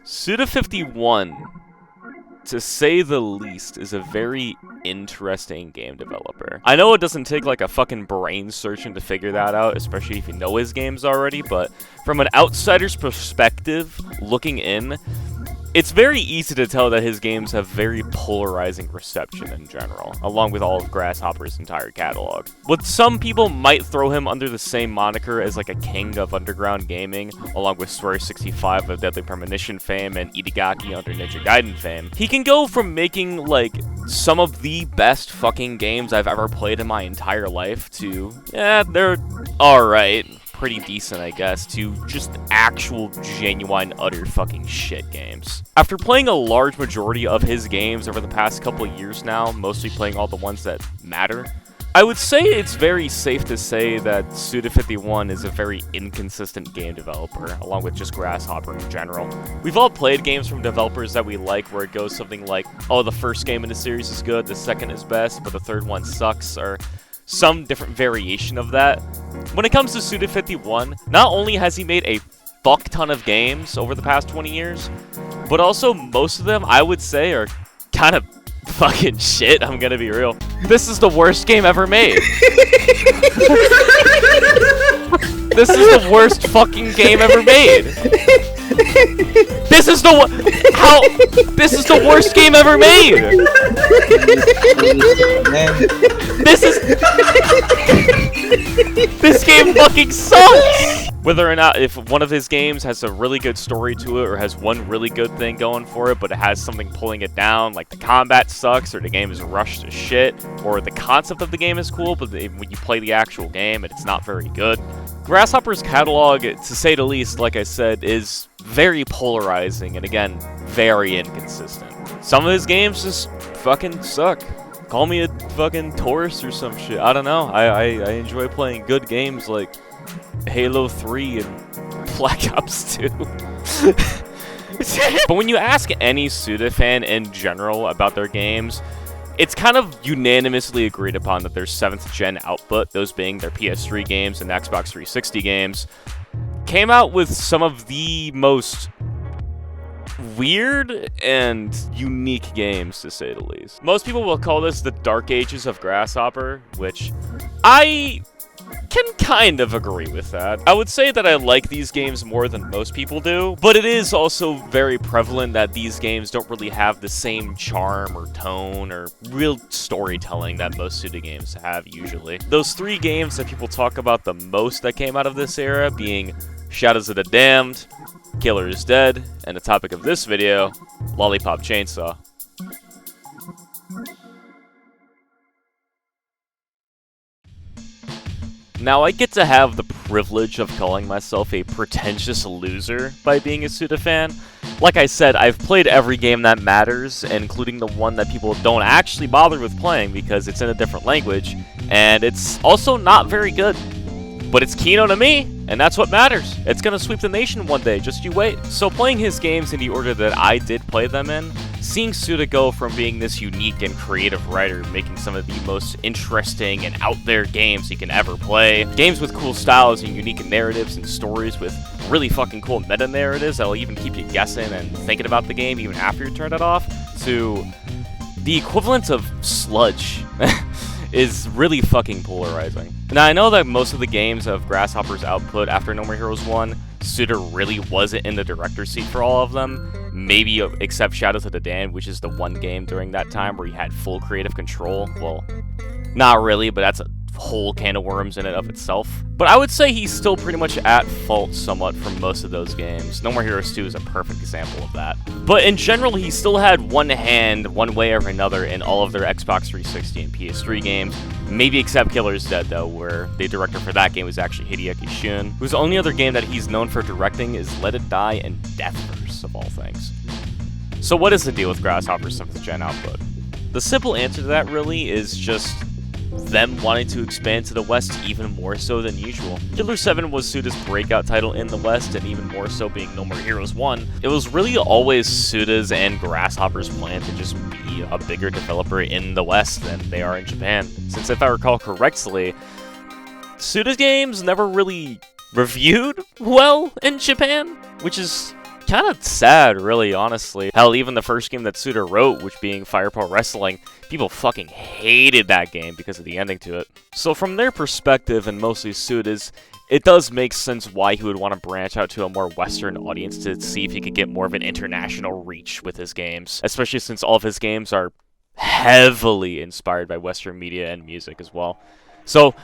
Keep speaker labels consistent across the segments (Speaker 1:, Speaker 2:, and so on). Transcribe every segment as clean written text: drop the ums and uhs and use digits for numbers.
Speaker 1: Suda51, to say the least, is a very interesting game developer. I know it doesn't take like a fucking brain searching to figure that out, especially if you know his games already, but from an outsider's perspective, looking in, it's very easy to tell that his games have very polarizing reception in general, along with all of Grasshopper's entire catalog. What some people might throw him under the same moniker as like a king of underground gaming, along with Swear65 of Deadly Premonition fame and Itagaki under Ninja Gaiden fame, he can go from making like some of the best fucking games I've ever played in my entire life to, yeah, they're alright, pretty decent, I guess, to just actual, genuine, utter fucking shit games. After playing a large majority of his games over the past couple of years now, mostly playing all the ones that matter, I would say it's very safe to say that Suda51 is a very inconsistent game developer, along with just Grasshopper in general. We've all played games from developers that we like where it goes something like, oh, the first game in the series is good, the second is best, but the third one sucks, or some different variation of that. When it comes to Suda51, not only has he made a fuck ton of games over the past 20 years, but also most of them, I would say, are kind of fucking shit, I'm gonna be real. This is the worst game ever made. This is the worst fucking game ever made. This is the This is the worst game ever made. This game fucking sucks. Whether or not if one of his games has a really good story to it or has one really good thing going for it, but it has something pulling it down, like the combat sucks or the game is rushed to shit, or the concept of the game is cool, but when you play the actual game, it's not very good. Grasshopper's catalog, to say the least, like I said, is very polarizing and, again, very inconsistent. Some of his games just fucking suck. Call me a fucking tourist or some shit. I don't know. I enjoy playing good games like Halo 3 and Black Ops 2. But when you ask any Suda fan in general about their games, it's kind of unanimously agreed upon that their 7th gen output, those being their PS3 games and Xbox 360 games, came out with some of the most weird and unique games, to say the least. Most people will call this the dark ages of Grasshopper, which I can kind of agree with that. I would say that I like these games more than most people do, but it is also very prevalent that these games don't really have the same charm or tone or real storytelling that most Suda games have usually. Those 3 games that people talk about the most that came out of this era being Shadows of the Damned, Killer is Dead, and the topic of this video, Lollipop Chainsaw. Now, I get to have the privilege of calling myself a pretentious loser by being a Suda fan. Like I said, I've played every game that matters, including the one that people don't actually bother with playing because it's in a different language, and it's also not very good. But it's Kino to me, and that's what matters. It's gonna sweep the nation one day, just you wait. So playing his games in the order that I did play them in, seeing Suda go from being this unique and creative writer, making some of the most interesting and out there games he can ever play, games with cool styles and unique narratives and stories with really fucking cool meta narratives that'll even keep you guessing and thinking about the game even after you turn it off, to the equivalent of sludge. Is really fucking polarizing. Now, I know that most of the games of Grasshopper's output after No More Heroes 1, Suda really wasn't in the director's seat for all of them, maybe except Shadows of the Damned, which is the one game during that time where he had full creative control. Well, not really, but that's a whole can of worms in and of itself. But I would say he's still pretty much at fault somewhat from most of those games. No More Heroes 2 is a perfect example of that. But in general, he still had one hand, one way or another, in all of their Xbox 360 and PS3 games. Maybe except Killer is Dead, though, where the director for that game was actually Hideaki Shun, whose only other game that he's known for directing is Let It Die and Deathverse, of all things. So what is the deal with Grasshopper's 7th gen output? The simple answer to that really is just them wanting to expand to the West even more so than usual. Killer 7 was Suda's breakout title in the West, and even more so being No More Heroes 1. It was really always Suda's and Grasshopper's plan to just be a bigger developer in the West than they are in Japan. Since if I recall correctly, Suda's games never really reviewed well in Japan, which is kind of sad, really, honestly. Hell, even the first game that Suda wrote, which being Fire Pro Wrestling, people fucking hated that game because of the ending to it. So from their perspective, and mostly Suda's, it does make sense why he would want to branch out to a more Western audience to see if he could get more of an international reach with his games, especially since all of his games are heavily inspired by Western media and music as well. So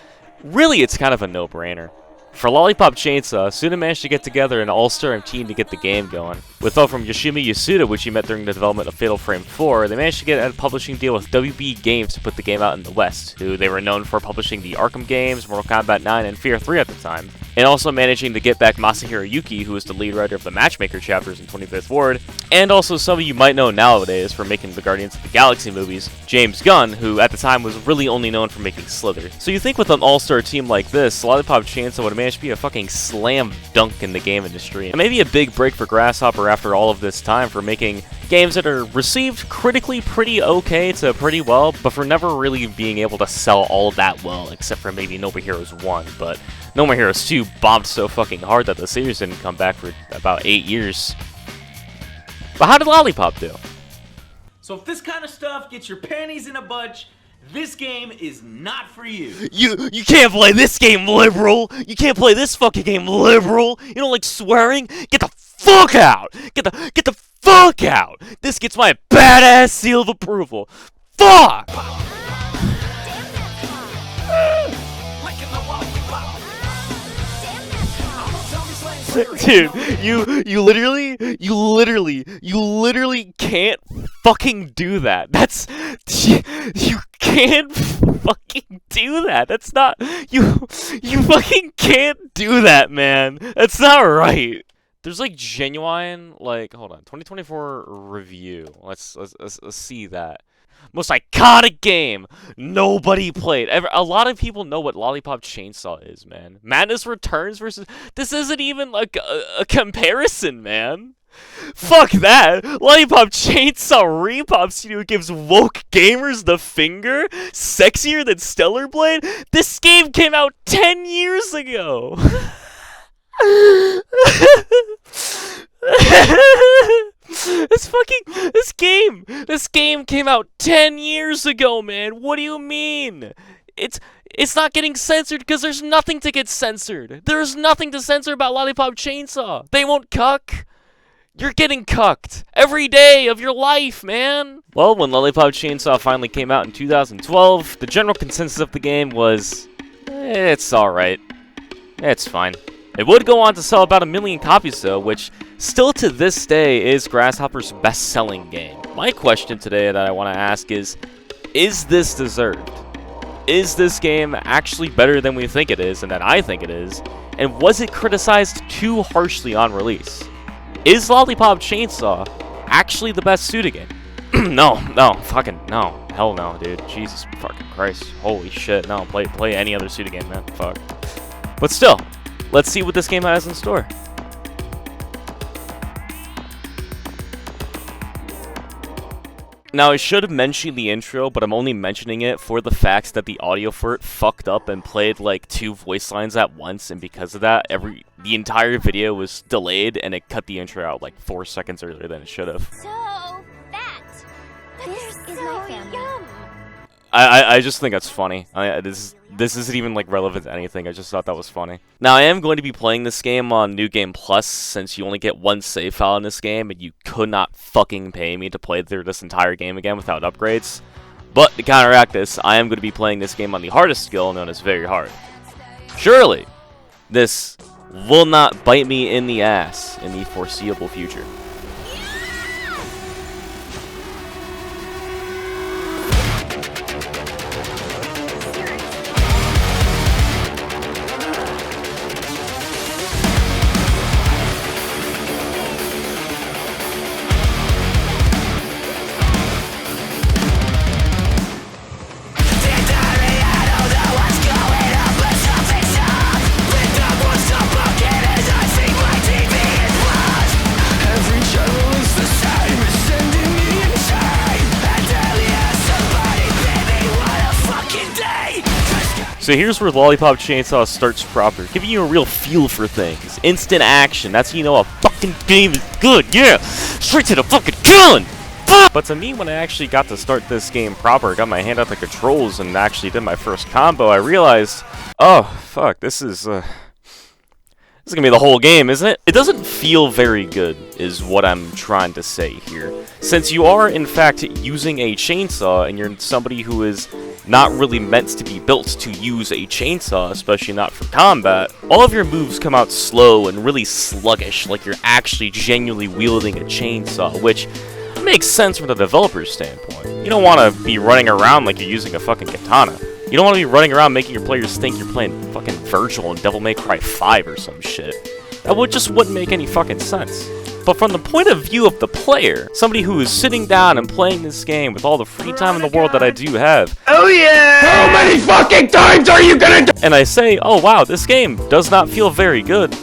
Speaker 1: really, it's kind of a no-brainer. For Lollipop Chainsaw, Suda managed to get together an all-star team to get the game going. With help from Yoshimi Yasuda, which he met during the development of Fatal Frame 4, they managed to get a publishing deal with WB Games to put the game out in the West, who they were known for publishing the Arkham games, Mortal Kombat 9, and Fear 3 at the time. And also managing to get back Masahiro Yuki, who was the lead writer of the Matchmaker chapters in 25th Ward, and also some of you might know nowadays for making the Guardians of the Galaxy movies, James Gunn, who at the time was really only known for making Slither. So you think with an all-star team like this, Lollipop Chainsaw would managed to be a fucking slam dunk in the game industry. And maybe a big break for Grasshopper after all of this time for making games that are received critically pretty okay to pretty well, but for never really being able to sell all that well, except for maybe No More Heroes 1, but No More Heroes 2 bombed so fucking hard that the series didn't come back for about 8 years. But how did Lollipop do?
Speaker 2: So if this kind of stuff gets your panties in a bunch, this game is not for you.
Speaker 1: You can't play this game, liberal! You can't play this fucking game, liberal! You don't like swearing? Get the fuck out! Get the fuck out! This gets my badass seal of approval. Fuck! Dude, you literally can't fucking do that. You can't fucking do that. That's not, you fucking can't do that, man. That's not right. There's like genuine, like, hold on, 2024 review. Let's see that. Most iconic game nobody played. A lot of people know what Lollipop Chainsaw is, man. Madness Returns versus... This isn't even like a comparison, man. Fuck that. Lollipop Chainsaw RePop Studio gives woke gamers the finger? Sexier than Stellar Blade? This game came out 10 years ago. This game came out 10 years ago, man. What do you mean? It's not getting censored because there's nothing to get censored. There's nothing to censor about Lollipop Chainsaw. They won't cuck. You're getting cucked every day of your life, man. Well, when Lollipop Chainsaw finally came out in 2012, the general consensus of the game was, it's alright. It's fine. It would go on to sell about 1 million copies though, which still to this day is Grasshopper's best-selling game. My question today that I want to ask is this deserved? Is this game actually better than we think it is and that I think it is? And was it criticized too harshly on release? Is Lollipop Chainsaw actually the best Suda game? No, fucking no. Hell no, dude. Jesus fucking Christ. Holy shit. No, play any other Suda game, man. Fuck. But still, let's see what this game has in store. Now, I should have mentioned the intro, but I'm only mentioning it for the fact that the audio for it fucked up and played like 2 voice lines at once, and because of that, the entire video was delayed, and it cut the intro out like 4 seconds earlier than it should have.
Speaker 3: So fat. This is my family. Yum.
Speaker 1: I just think that's funny. This isn't even like relevant to anything. I just thought that was funny. Now I am going to be playing this game on New Game Plus since you only get 1 save file in this game and you could not fucking pay me to play through this entire game again without upgrades. But to counteract this, I am going to be playing this game on the hardest skill known as Very Hard. Surely, this will not bite me in the ass in the foreseeable future.
Speaker 4: Every
Speaker 1: So here's where Lollipop Chainsaw starts proper, giving you a real feel for things. Instant action, that's how you know a fucking game is good, yeah! Straight to the fucking gun! But to me, when I actually got to start this game proper, got my hand on the controls and actually did my first combo, I realized, oh, fuck, this is gonna be the whole game, isn't it? It doesn't feel very good, is what I'm trying to say here. Since you are, in fact, using a chainsaw, and you're somebody who is not really meant to be built to use a chainsaw, especially not for combat, all of your moves come out slow and really sluggish, like you're actually genuinely wielding a chainsaw, which makes sense from the developer's standpoint. You don't want to be running around like you're using a fucking katana. You don't want to be running around making your players think you're playing fucking Virgil in Devil May Cry 5 or some shit. That just wouldn't make any fucking sense. But from the point of view of the player, somebody who is sitting down and playing this game with all the free time in the world that I do have.
Speaker 4: Oh yeah! How many fucking times are you gonna do?
Speaker 1: And I say, oh wow, this game does not feel very good.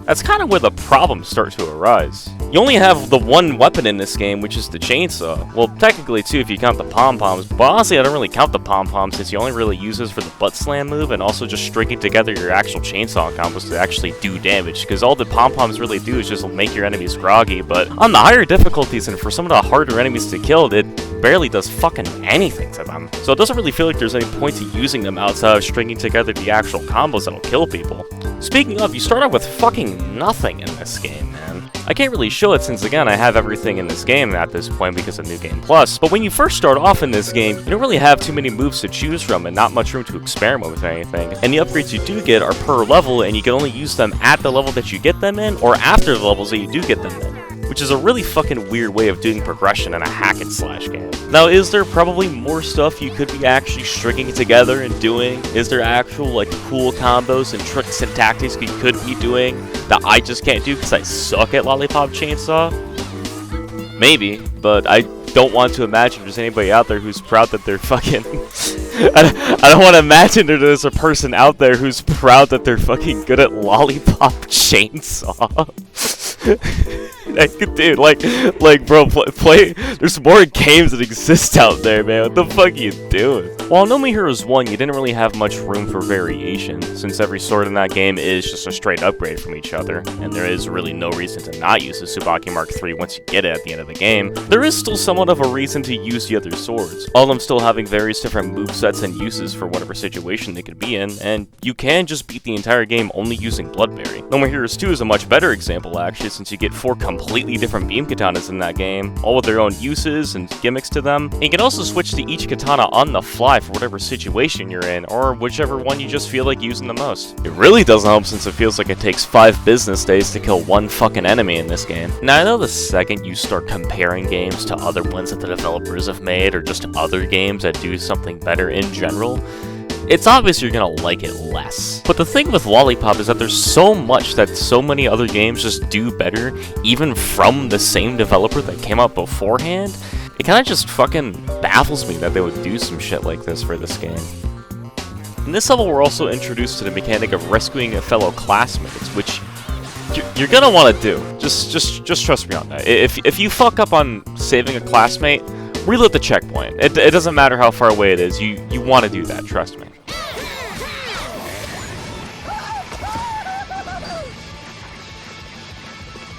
Speaker 1: That's kind of where the problems start to arise. You only have the one weapon in this game, which is the chainsaw. Well, technically two if you count the pom-poms, but honestly I don't really count the pom-poms since you only really use those for the butt slam move and also just stringing together your actual chainsaw combos to actually do damage, because all the pom-poms really do is just make your enemies groggy, but on the higher difficulties and for some of the harder enemies to kill, it barely does fucking anything to them. So it doesn't really feel like there's any point to using them outside of stringing together the actual combos that'll kill people. Speaking of, you start out with fucking nothing in this game, man. I can't really show it since, again, I have everything in this game at this point because of New Game Plus, but when you first start off in this game, you don't really have too many moves to choose from and not much room to experiment with anything. And the upgrades you do get are per level, and you can only use them at the level that you get them in, or after the levels that you do get them in, which is a really fucking weird way of doing progression in a hack-and-slash game. Now, is there probably more stuff you could be actually stringing together and doing? Is there actual, like, cool combos and tricks and tactics you could be doing that I just can't do because I suck at Lollipop Chainsaw? Maybe, but I don't want to imagine there's anybody out there who's proud that they're fucking... I don't want to imagine there's a person out there who's proud that they're fucking good at Lollipop Chainsaw. Dude, like, bro, play. There's more games that exist out there, man. What the fuck are you doing? While No Me Heroes 1, you didn't really have much room for variation, since every sword in that game is just a straight upgrade from each other, and there is really no reason to not use the Tsubaki Mark III once you get it at the end of the game. There is still somewhat of a reason to use the other swords, all of them still having various different movesets and uses for whatever situation they could be in, and you can just beat the entire game only using Bloodberry. No More Heroes 2 is a much better example, actually, since you get 4 completely different beam katanas in that game, all with their own uses and gimmicks to them. And you can also switch to each katana on the fly for whatever situation you're in, or whichever one you just feel like using the most. It really doesn't help since it feels like it takes 5 business days to kill one fucking enemy in this game. Now, I know the second you start comparing games to other ones that the developers have made, or just other games that do something better in general, it's obvious you're gonna like it less. But the thing with Lollipop is that there's so much that so many other games just do better, even from the same developer that came out beforehand. It kinda just fucking baffles me that they would do some shit like this for this game. In this level, we're also introduced to the mechanic of rescuing a fellow classmates, which you're gonna want to do. Just trust me on that. If you fuck up on saving a classmate, reload the checkpoint. It doesn't matter how far away it is. You want to do that. Trust me.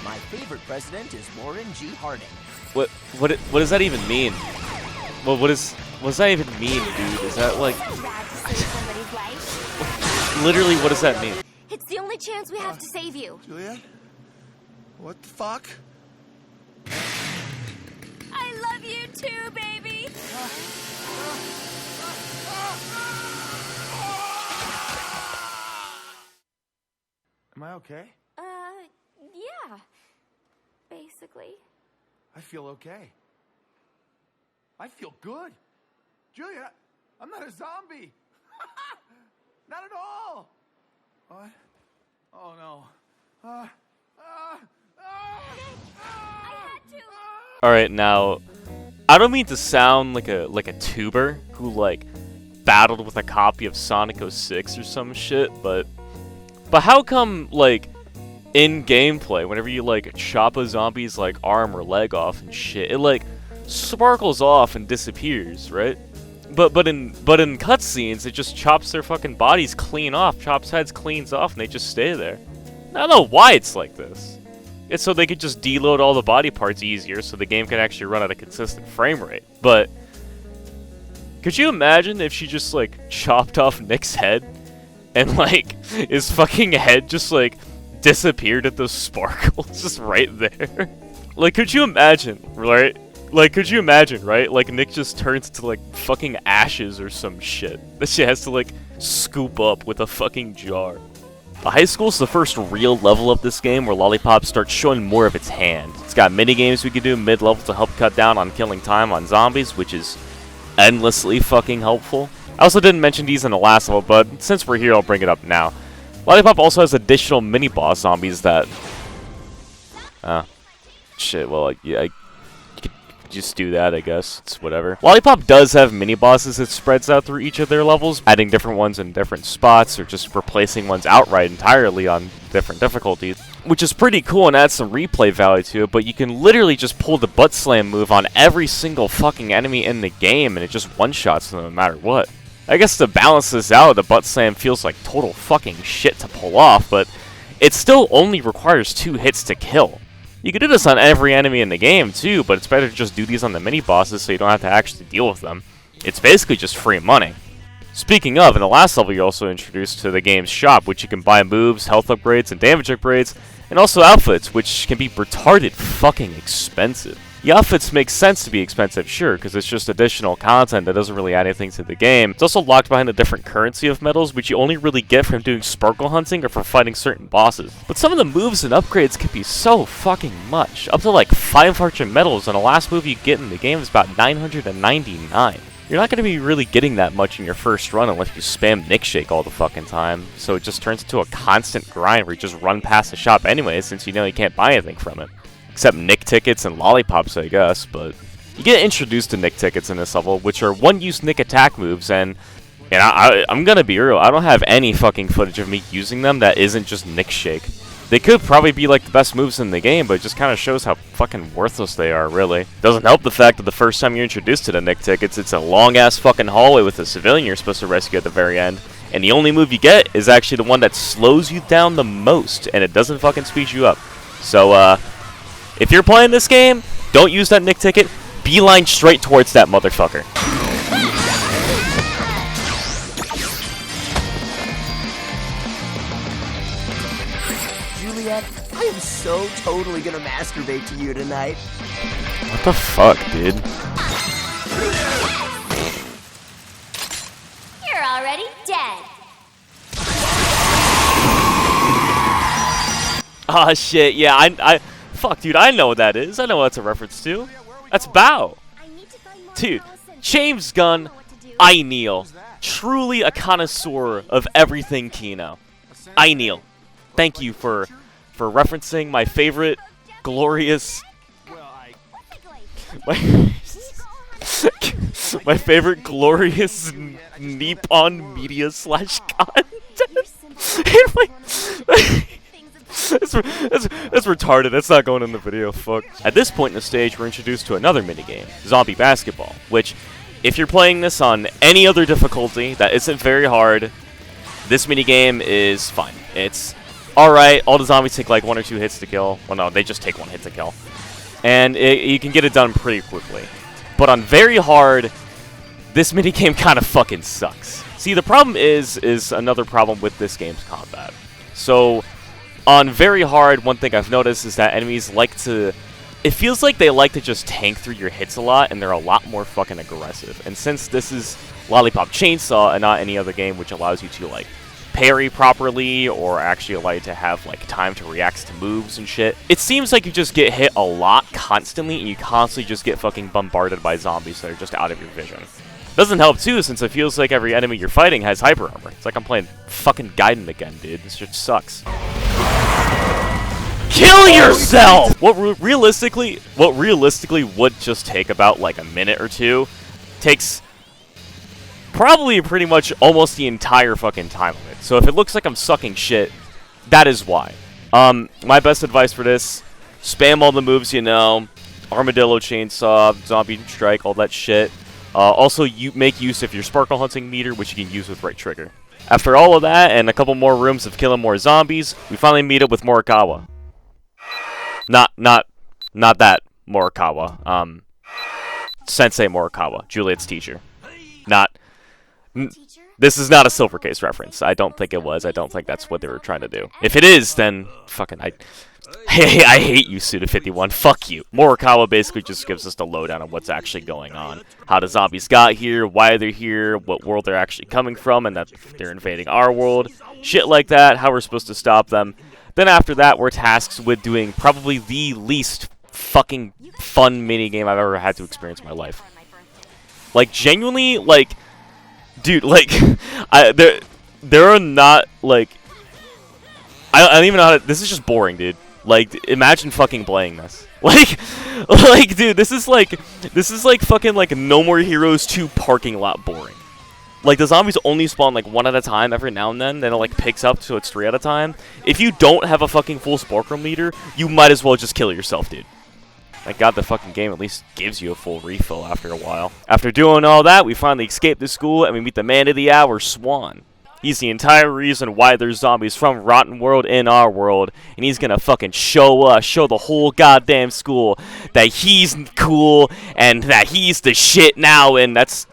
Speaker 5: My favorite president is Warren G. Harding.
Speaker 1: What does that even mean? What does that even mean, dude? Is that like literally what does that mean?
Speaker 3: It's the only chance we have to save you.
Speaker 4: Juliet? What the fuck?
Speaker 3: I love you too, baby.
Speaker 4: Am I okay?
Speaker 3: Yeah. Basically.
Speaker 4: I feel okay. I feel good. Juliet, I'm not a zombie. Not at all. What? Oh no.
Speaker 3: I had to.
Speaker 1: Alright, now, I don't mean to sound like a tuber who, like, battled with a copy of Sonic 06 or some shit, but how come, like, in gameplay, whenever you, like, chop a zombie's, like, arm or leg off and shit, it, like, sparkles off and disappears, right? But in cutscenes, it just chops their fucking bodies clean off, chops heads cleans off, and they just stay there. I don't know why it's like this. It's so they could just deload all the body parts easier, so the game can actually run at a consistent frame rate. But could you imagine if she just like chopped off Nick's head, and like his fucking head just like disappeared at those sparkles just right there? Like, could you imagine, right? Like, could you imagine, right? Like, Nick just turns to, like, fucking ashes or some shit that she has to, like, scoop up with a fucking jar. The high school's the first real level of this game where Lollipop starts showing more of its hand. It's got mini-games we can do mid-level to help cut down on killing time on zombies, which is endlessly fucking helpful. I also didn't mention these in the last level, but since we're here, I'll bring it up now. Lollipop also has additional mini-boss zombies that... shit, well, yeah, you could just do that, I guess. It's whatever. Lollipop does have mini-bosses it spreads out through each of their levels, adding different ones in different spots, or just replacing ones outright entirely on different difficulties, which is pretty cool and adds some replay value to it, but you can literally just pull the butt slam move on every single fucking enemy in the game, and it just one-shots them no matter what. I guess to balance this out, the butt slam feels like total fucking shit to pull off, but it still only requires 2 hits to kill. You can do this on every enemy in the game too, but it's better to just do these on the mini-bosses so you don't have to actually deal with them. It's basically just free money. Speaking of, in the last level you're also introduced to the game's shop, which you can buy moves, health upgrades, and damage upgrades, and also outfits, which can be retarded fucking expensive. The outfits make sense to be expensive, sure, because it's just additional content that doesn't really add anything to the game. It's also locked behind a different currency of medals, which you only really get from doing sparkle hunting or from fighting certain bosses. But some of the moves and upgrades can be so fucking much, up to like 500 medals, and the last move you get in the game is about 999. You're not going to be really getting that much in your first run unless you spam Nick Shake all the fucking time, so it just turns into a constant grind where you just run past the shop anyway, since you know you can't buy anything from it. Except Nick tickets and lollipops, I guess, but you get introduced to Nick tickets in this level, which are one-use Nick attack moves, and I'm gonna be real, I don't have any fucking footage of me using them that isn't just Nick Shake. They could probably be like the best moves in the game, but it just kind of shows how fucking worthless they are, really. Doesn't help the fact that the first time you're introduced to the Nick tickets, it's a long-ass fucking hallway with a civilian you're supposed to rescue at the very end, and the only move you get is actually the one that slows you down the most, and it doesn't fucking speed you up. So, if you're playing this game, don't use that Nick ticket. Beeline straight towards that motherfucker.
Speaker 5: Juliet, I am so totally gonna masturbate to you tonight.
Speaker 1: What the fuck, dude?
Speaker 3: You're already dead.
Speaker 1: Ah, shit, yeah, I fuck, dude, I know what that is. I know what that's a reference to. That's Bow. Dude, James Gunn, I kneel. Truly a connoisseur of everything Kino. I kneel. Thank you for referencing my favorite glorious... my favorite glorious Nippon media / content. That's retarded. That's not going in the video. Fuck. At this point in the stage, we're introduced to another minigame, Zombie Basketball, which, if you're playing this on any other difficulty that isn't very hard, this minigame is fine. It's alright. All the zombies take like 1 or 2 hits to kill. Well, no, they just take 1 hit to kill. And you can get it done pretty quickly. But on very hard, this minigame kind of fucking sucks. See, the problem is another problem with this game's combat. So, on very hard, one thing I've noticed is that enemies like to... It feels like they like to just tank through your hits a lot, and they're a lot more fucking aggressive. And since this is Lollipop Chainsaw and not any other game which allows you to, like, parry properly, or actually allow you to have, like, time to react to moves and shit, it seems like you just get hit a lot constantly, and you constantly just get fucking bombarded by zombies that are just out of your vision. Doesn't help, too, since it feels like every enemy you're fighting has hyper armor. It's like I'm playing fucking Gaiden again, dude. This shit sucks. Kill yourself! What realistically would just take about, like, a minute or two, takes probably pretty much almost the entire fucking time of it. So if it looks like I'm sucking shit, that is why. My best advice for this, spam all the moves you know, Armadillo Chainsaw, Zombie Strike, all that shit. Also, you make use of your sparkle hunting meter, which you can use with right trigger. After all of that, and a couple more rooms of killing more zombies, we finally meet up with Morikawa. Not that Morikawa. Sensei Morikawa, Juliet's teacher. This is not a Silver Case reference. I don't think it was. I don't think that's what they were trying to do. If it is, then fucking I hate you, Suda51. Fuck you. Morikawa basically just gives us the lowdown on what's actually going on. How the zombies got here, why they're here, what world they're actually coming from, and that they're invading our world. Shit like that, how we're supposed to stop them. Then after that, we're tasked with doing probably the least fucking fun minigame I've ever had to experience in my life. Like, genuinely, like, dude, like, there are not, like, I don't even know how to, this is just boring, dude. Like, imagine fucking playing this. Like, dude, this is like fucking, like, No More Heroes 2 parking lot boring. Like, the zombies only spawn, like, one at a time every now and then it, like, picks up so it's 3 at a time. If you don't have a fucking full sparkle meter, you might as well just kill yourself, dude. Thank God the fucking game at least gives you a full refill after a while. After doing all that, we finally escape the school and we meet the man of the hour, Swan. He's the entire reason why there's zombies from Rotten World in our world, and he's gonna fucking show the whole goddamn school that he's cool and that he's the shit now. And this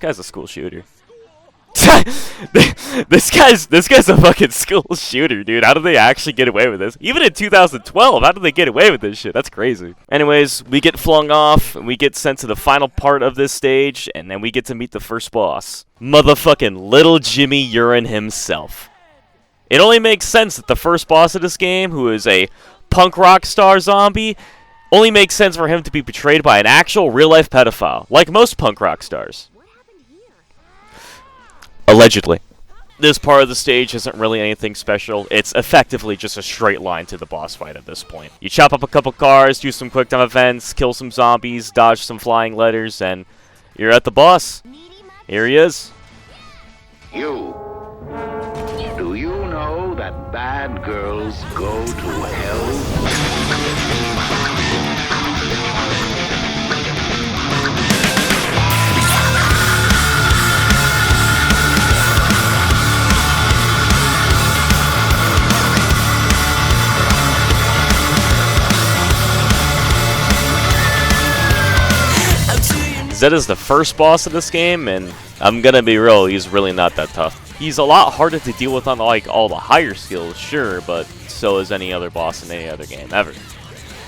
Speaker 1: guy's a school shooter. this guy's a fucking school shooter, dude. How did they actually get away with this? Even in 2012, how did they get away with this shit? That's crazy. Anyways, we get flung off, and we get sent to the final part of this stage, and then we get to meet the first boss. Motherfucking Little Jimmy Urine himself. It only makes sense that the first boss of this game, who is a punk rock star zombie, only makes sense for him to be betrayed by an actual real-life pedophile, like most punk rock stars. Allegedly. This part of the stage isn't really anything special. It's effectively just a straight line to the boss fight at this point. You chop up a couple cars, do some quick time events, kill some zombies, dodge some flying letters, and you're at the boss. Here he is.
Speaker 6: You. Do you know that bad girls go to hell?
Speaker 1: Zed is the first boss of this game, and I'm gonna be real, he's really not that tough. He's a lot harder to deal with on, like, all the higher skills, sure, but so is any other boss in any other game ever.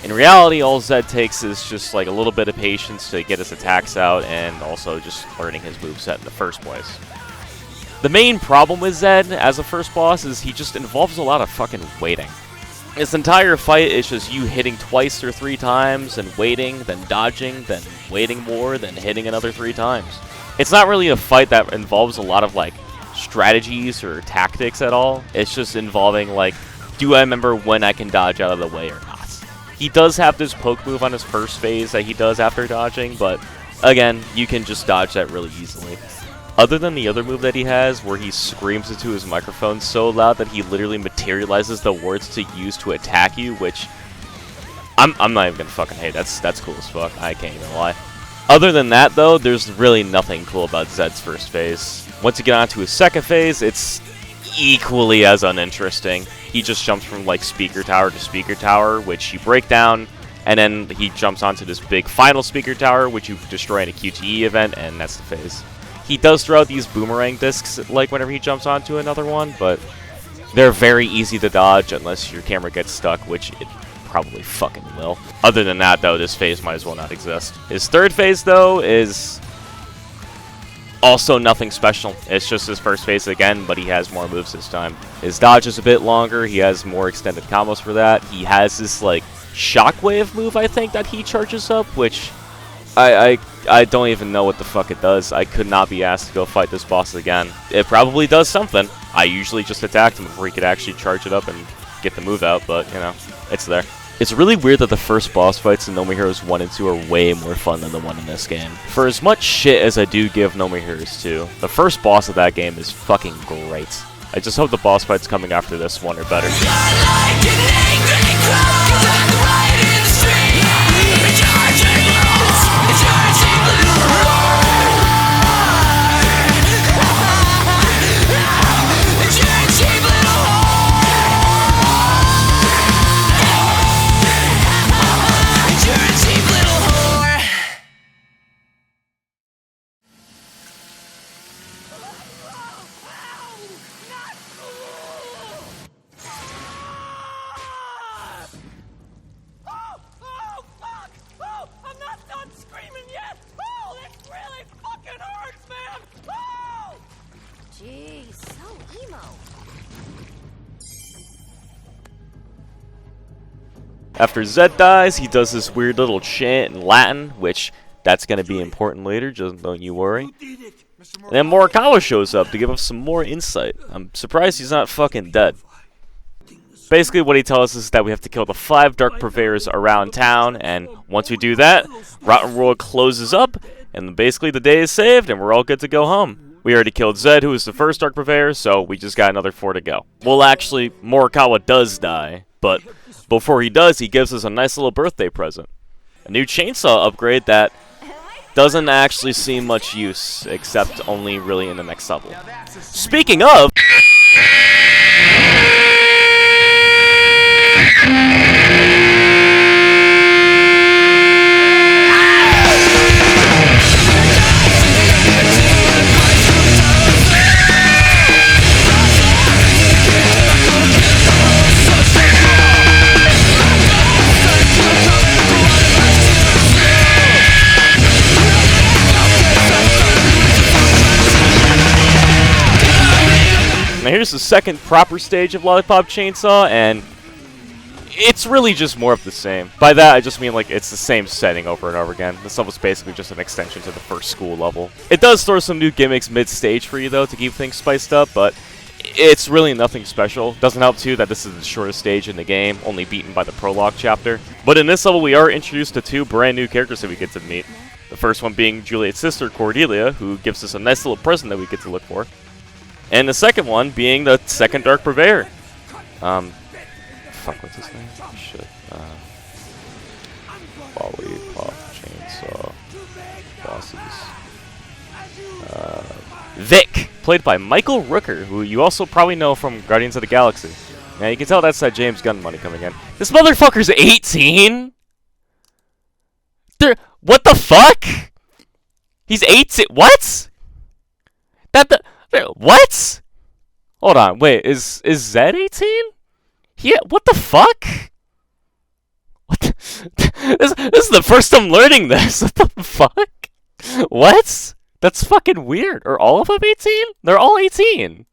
Speaker 1: In reality, all Zed takes is just, like, a little bit of patience to get his attacks out, and also just learning his moveset in the first place. The main problem with Zed as a first boss is he just involves a lot of fucking waiting. This entire fight is just you hitting twice or 3 times, and waiting, then dodging, then waiting more, then hitting another 3 times. It's not really a fight that involves a lot of, like, strategies or tactics at all. It's just involving, like, do I remember when I can dodge out of the way or not? He does have this poke move on his first phase that he does after dodging, but again, you can just dodge that really easily. Other than the other move that he has, where he screams into his microphone so loud that he literally materializes the words to use to attack you, which I'm not even gonna fucking hate. That's cool as fuck. I can't even lie. Other than that, though, there's really nothing cool about Zed's first phase. Once you get onto his second phase, it's equally as uninteresting. He just jumps from, like, speaker tower to speaker tower, which you break down, and then he jumps onto this big final speaker tower, which you destroy in a QTE event, and that's the phase. He does throw out these boomerang discs, like, whenever he jumps onto another one, but they're very easy to dodge unless your camera gets stuck, which it probably fucking will. Other than that, though, this phase might as well not exist. His third phase, though, is also nothing special. It's just his first phase again, but he has more moves this time. His dodge is a bit longer. He has more extended combos for that. He has this, like, shockwave move, I think, that he charges up, which I don't even know what the fuck it does. I could not be asked to go fight this boss again. It probably does something. I usually just attacked him before he could actually charge it up and get the move out, but, you know, it's there. It's really weird that the first boss fights in No More Heroes 1 and 2 are way more fun than the one in this game. For as much shit as I do give No More Heroes 2, the first boss of that game is fucking great. I just hope the boss fights coming after this one are better.
Speaker 7: It's
Speaker 1: After Zed dies, he does this weird little chant in Latin, which that's going to be important later, just don't you worry. And then Morikawa shows up to give us some more insight. I'm surprised he's not fucking dead. Basically what he tells us is that we have to kill the 5 dark purveyors around town, and once we do that, Rotten World closes up, and basically the day is saved, and we're all good to go home. We already killed Zed, who was the first dark purveyor, so we just got another 4 to go. Well, actually, Morikawa does die, but before he does, he gives us a nice little birthday present. A new chainsaw upgrade that doesn't actually see much use, except only really in the next level. Speaking of... Now here's the second proper stage of Lollipop Chainsaw, and it's really just more of the same. By that, I just mean like it's the same setting over and over again. This level's basically just an extension to the first school level. It does throw some new gimmicks mid-stage for you, though, to keep things spiced up, but it's really nothing special. Doesn't help, too, that this is the shortest stage in the game, only beaten by the prologue chapter. But in this level, we are introduced to 2 brand new characters that we get to meet. The first one being Juliet's sister, Cordelia, who gives us a nice little present that we get to look for. And the second one being the second Dark Purveyor. Fuck, what's his name? Shit. Lollipop Chainsaw. Bosses. Vic, played by Michael Rooker, who you also probably know from Guardians of the Galaxy. Now, you can tell that's that James Gunn money coming in. This motherfucker's 18? What the fuck? He's 18? What? What? Hold on, wait, is Zed 18? Yeah, what the fuck? What this is the first I'm learning this. What the fuck? What? That's fucking weird. Are all of them 18? They're all 18.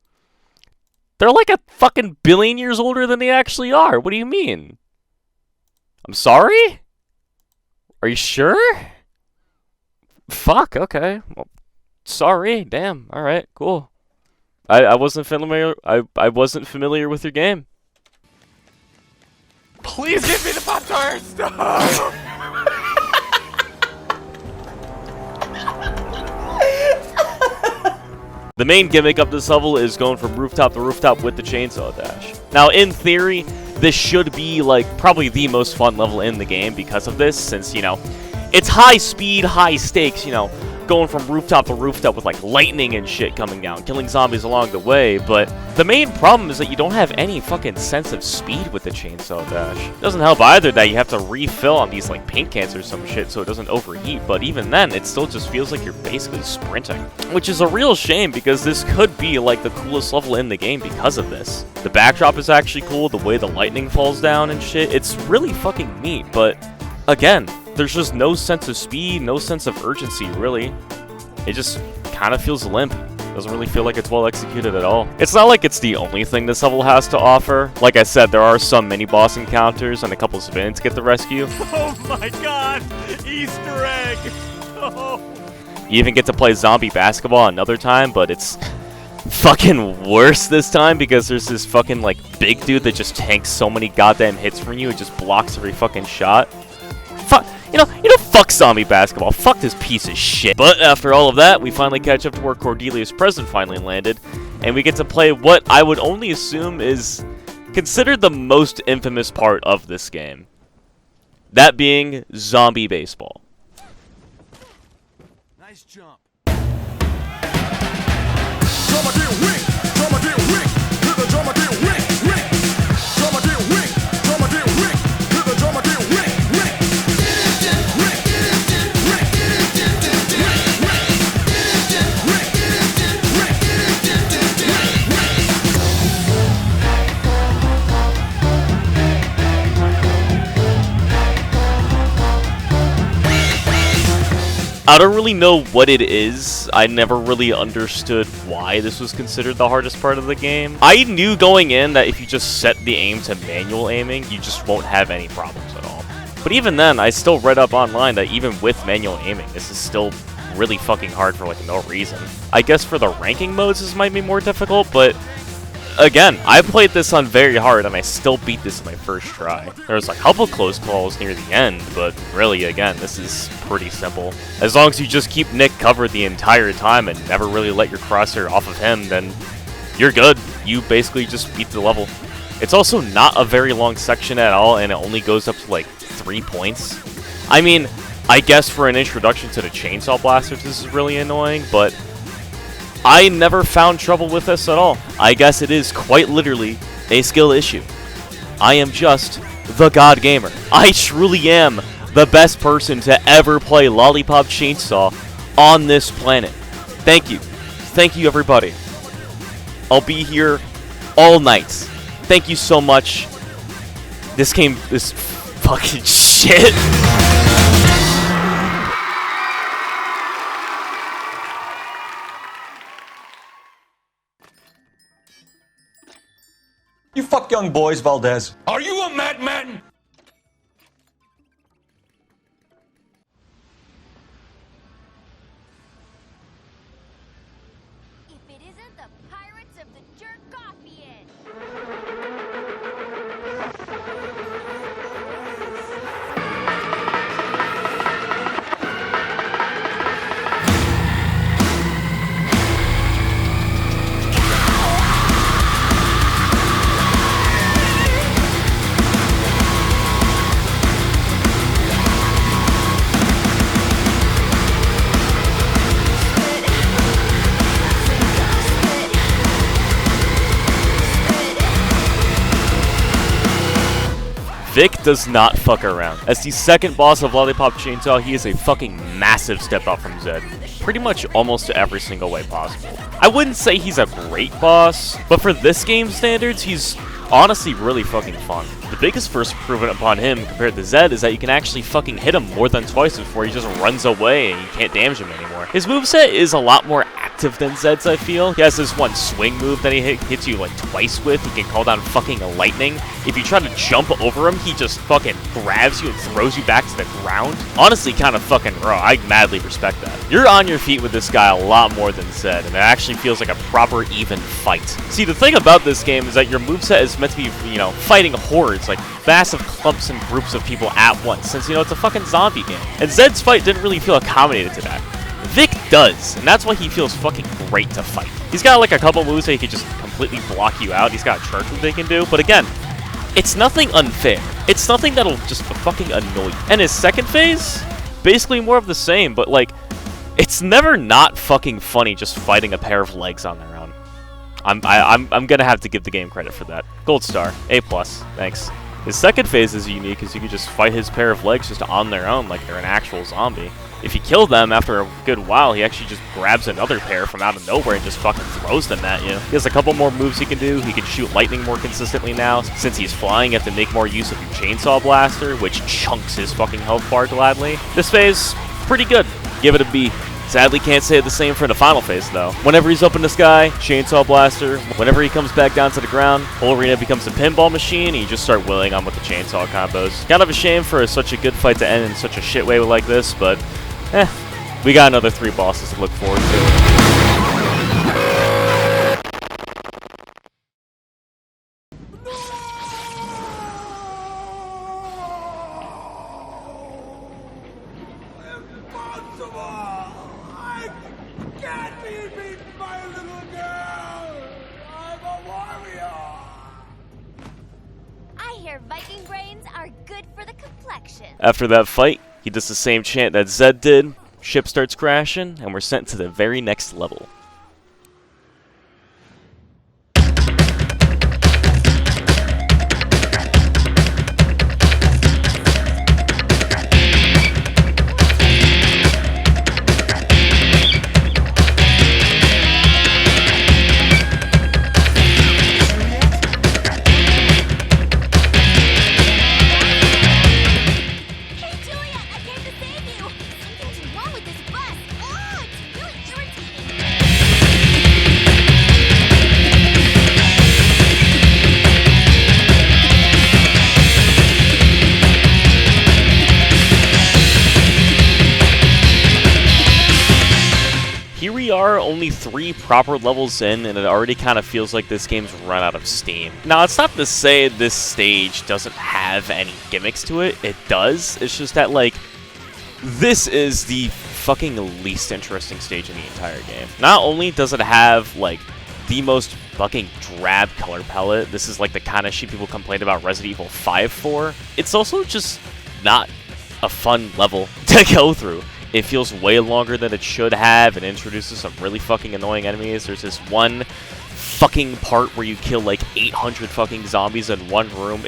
Speaker 1: They're like a fucking billion years older than they actually are. What do you mean? I'm sorry? Are you sure? Fuck, okay. Well, sorry, damn. Alright, cool. I wasn't familiar I wasn't familiar with your game.
Speaker 4: Please give me the Pop-Tarts!
Speaker 1: The main gimmick of this level is going from rooftop to rooftop with the chainsaw dash. Now, in theory, this should be, like, probably the most fun level in the game because of this, since, you know, it's high speed, high stakes, you know, going from rooftop to rooftop with, like, lightning and shit coming down, killing zombies along the way, but the main problem is that you don't have any fucking sense of speed with the chainsaw dash. It doesn't help either that you have to refill on these, like, paint cans or some shit so it doesn't overheat, but even then, it still just feels like you're basically sprinting. Which is a real shame, because this could be, like, the coolest level in the game because of this. The backdrop is actually cool, the way the lightning falls down and shit, it's really fucking neat, but again, there's just no sense of speed, no sense of urgency, really. It just kind of feels limp. Doesn't really feel like it's well executed at all. It's not like it's the only thing this level has to offer. Like I said, there are some mini-boss encounters and a couple civilians get the rescue.
Speaker 4: Oh my god! Easter egg! Oh.
Speaker 1: You even get to play zombie basketball another time, but it's fucking worse this time because there's this fucking, like, big dude that just tanks so many goddamn hits from you, it just blocks every fucking shot. Fuck. You know, fuck zombie basketball. Fuck this piece of shit. But after all of that, we finally catch up to where Cordelia's present finally landed, and we get to play what I would only assume is considered the most infamous part of this game. That being zombie baseball.
Speaker 4: Nice jump.
Speaker 1: I don't really know what it is. I never really understood why this was considered the hardest part of the game. I knew going in that if you just set the aim to manual aiming, you just won't have any problems at all. But even then, I still read up online that even with manual aiming, this is still really fucking hard for like no reason. I guess for the ranking modes this might be more difficult, but again, I played this on very hard and I still beat this in my first try. There was a couple close calls near the end, but really, again, this is pretty simple. As long as you just keep Nick covered the entire time and never really let your crosshair off of him, then you're good. You basically just beat the level. It's also not a very long section at all, and it only goes up to like 3 points. I mean, I guess for an introduction to the Chainsaw Blasters, this is really annoying, but I never found trouble with this at all. I guess it is quite literally a skill issue. I am just the God Gamer. I truly am the best person to ever play Lollipop Chainsaw on this planet. Thank you. Thank you, everybody. I'll be here all night. Thank you so much. This game is fucking shit.
Speaker 7: You fuck young boys, Valdez.
Speaker 4: Are you a madman?
Speaker 3: If it isn't the Pirates of the Jerk-Offian.
Speaker 1: Vic does not fuck around. As the second boss of Lollipop Chainsaw, he is a fucking massive step up from Zed. Pretty much almost every single way possible. I wouldn't say he's a great boss, but for this game's standards, he's honestly really fucking fun. The biggest first improvement upon him compared to Zed is that you can actually fucking hit him more than twice before he just runs away and you can't damage him anymore. His moveset is a lot more active than Zed's, I feel. He has this one swing move that he hits you like twice with. He can call down fucking lightning. If you try to jump over him, he just fucking grabs you and throws you back to the ground. Honestly, kind of fucking raw. I madly respect that. You're on your feet with this guy a lot more than Zed, and it actually feels like a proper, even fight. See, the thing about this game is that your moveset is meant to be, you know, fighting hordes, like massive clumps and groups of people at once, since, you know, it's a fucking zombie game. And Zed's fight didn't really feel accommodated to that. Vic does, and that's why he feels fucking great to fight. He's got like a couple moves that he can just completely block you out. He's got a charge move they can do, but again, it's nothing unfair. It's nothing that'll just fucking annoy you. And his second phase, basically more of the same, but like, it's never not fucking funny just fighting a pair of legs on their own. I'm gonna have to give the game credit for that. Gold star, A+, thanks. His second phase is unique, as you can just fight his pair of legs just on their own like they're an actual zombie. If you kill them after a good while, he actually just grabs another pair from out of nowhere and just fucking throws them at you. He has a couple more moves he can do. He can shoot lightning more consistently now. Since he's flying, you have to make more use of your Chainsaw Blaster, which chunks his fucking health bar gladly. This phase, pretty good. Give it a B. Sadly, can't say the same for the final phase, though. Whenever he's up in the sky, Chainsaw Blaster. Whenever he comes back down to the ground, whole arena becomes a pinball machine, and you just start willing on with the chainsaw combos. Kind of a shame for such a good fight to end in such a shit way like this, but we got another 3 bosses to look forward to.
Speaker 3: Viking brains are good for the complexion.
Speaker 1: After that fight, he does the same chant that Zed did, ship starts crashing, and we're sent to the very next level.
Speaker 3: Hey, Juliet, I came to save you. Something's wrong with this bus.
Speaker 1: only 3 proper levels in, and it already kind of feels like this game's run out of steam. Now, it's not to say this stage doesn't have any gimmicks to it. It does. It's just that, like, this is the fucking least interesting stage in the entire game. Not only does it have, like, the most fucking drab color palette, this is like the kind of shit people complained about Resident Evil 5 for, it's also just not a fun level to go through. It feels way longer than it should have, and introduces some really fucking annoying enemies. There's this one fucking part where you kill like 800 fucking zombies in one room.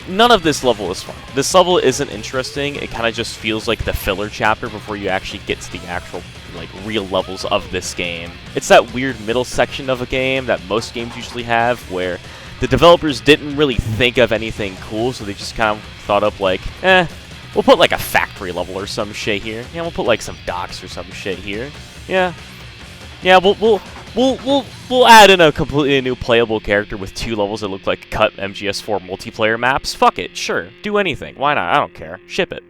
Speaker 1: None of this level is fun. This level isn't interesting. It kind of just feels like the filler chapter before you actually get to the actual, like, real levels of this game. It's that weird middle section of a game that most games usually have, where the developers didn't really think of anything cool, so they just kind of thought up, like, we'll put, like, a factory level or some shit here. Yeah, we'll put, like, some docks or some shit here. Yeah, we'll add in a completely new playable character with 2 levels that look like cut MGS4 multiplayer maps. Fuck it, sure, do anything. Why not? I don't care. Ship it.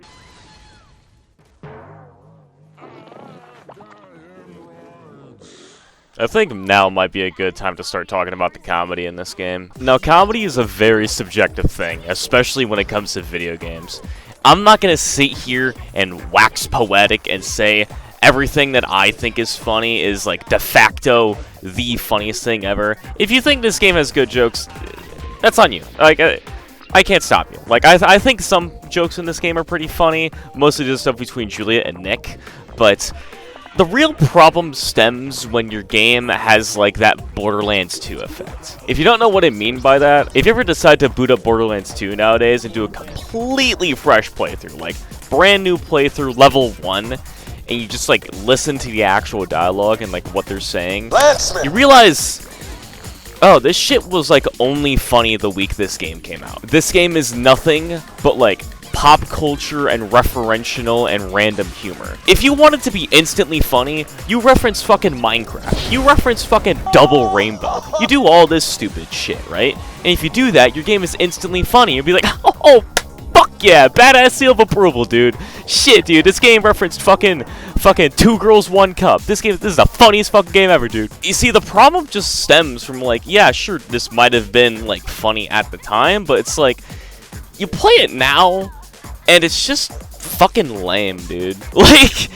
Speaker 1: I think now might be a good time to start talking about the comedy in this game. Now, comedy is a very subjective thing, especially when it comes to video games. I'm not gonna sit here and wax poetic and say everything that I think is funny is, like, de facto the funniest thing ever. If you think this game has good jokes, that's on you. Like, I can't stop you. Like, I think some jokes in this game are pretty funny, mostly just stuff between Juliet and Nick, but the real problem stems when your game has, like, that Borderlands 2 effect. If you don't know what I mean by that, if you ever decide to boot up Borderlands 2 nowadays and do a completely fresh playthrough, like, brand new playthrough, level 1, and you just, like, listen to the actual dialogue and, like, what they're saying, you realize, oh, this shit was, like, only funny the week this game came out. This game is nothing but, like, pop culture and referential and random humor. If you want it to be instantly funny, you reference fucking Minecraft. You reference fucking Double Rainbow. You do all this stupid shit, right? And if you do that, your game is instantly funny. You'll be like, oh, fuck yeah, badass seal of approval, dude. Shit, dude, this game referenced fucking 2 Girls, 1 Cup. This is the funniest fucking game ever, dude. You see, the problem just stems from, like, yeah, sure, this might have been, like, funny at the time, but it's like, you play it now, and it's just fucking lame, dude. Like,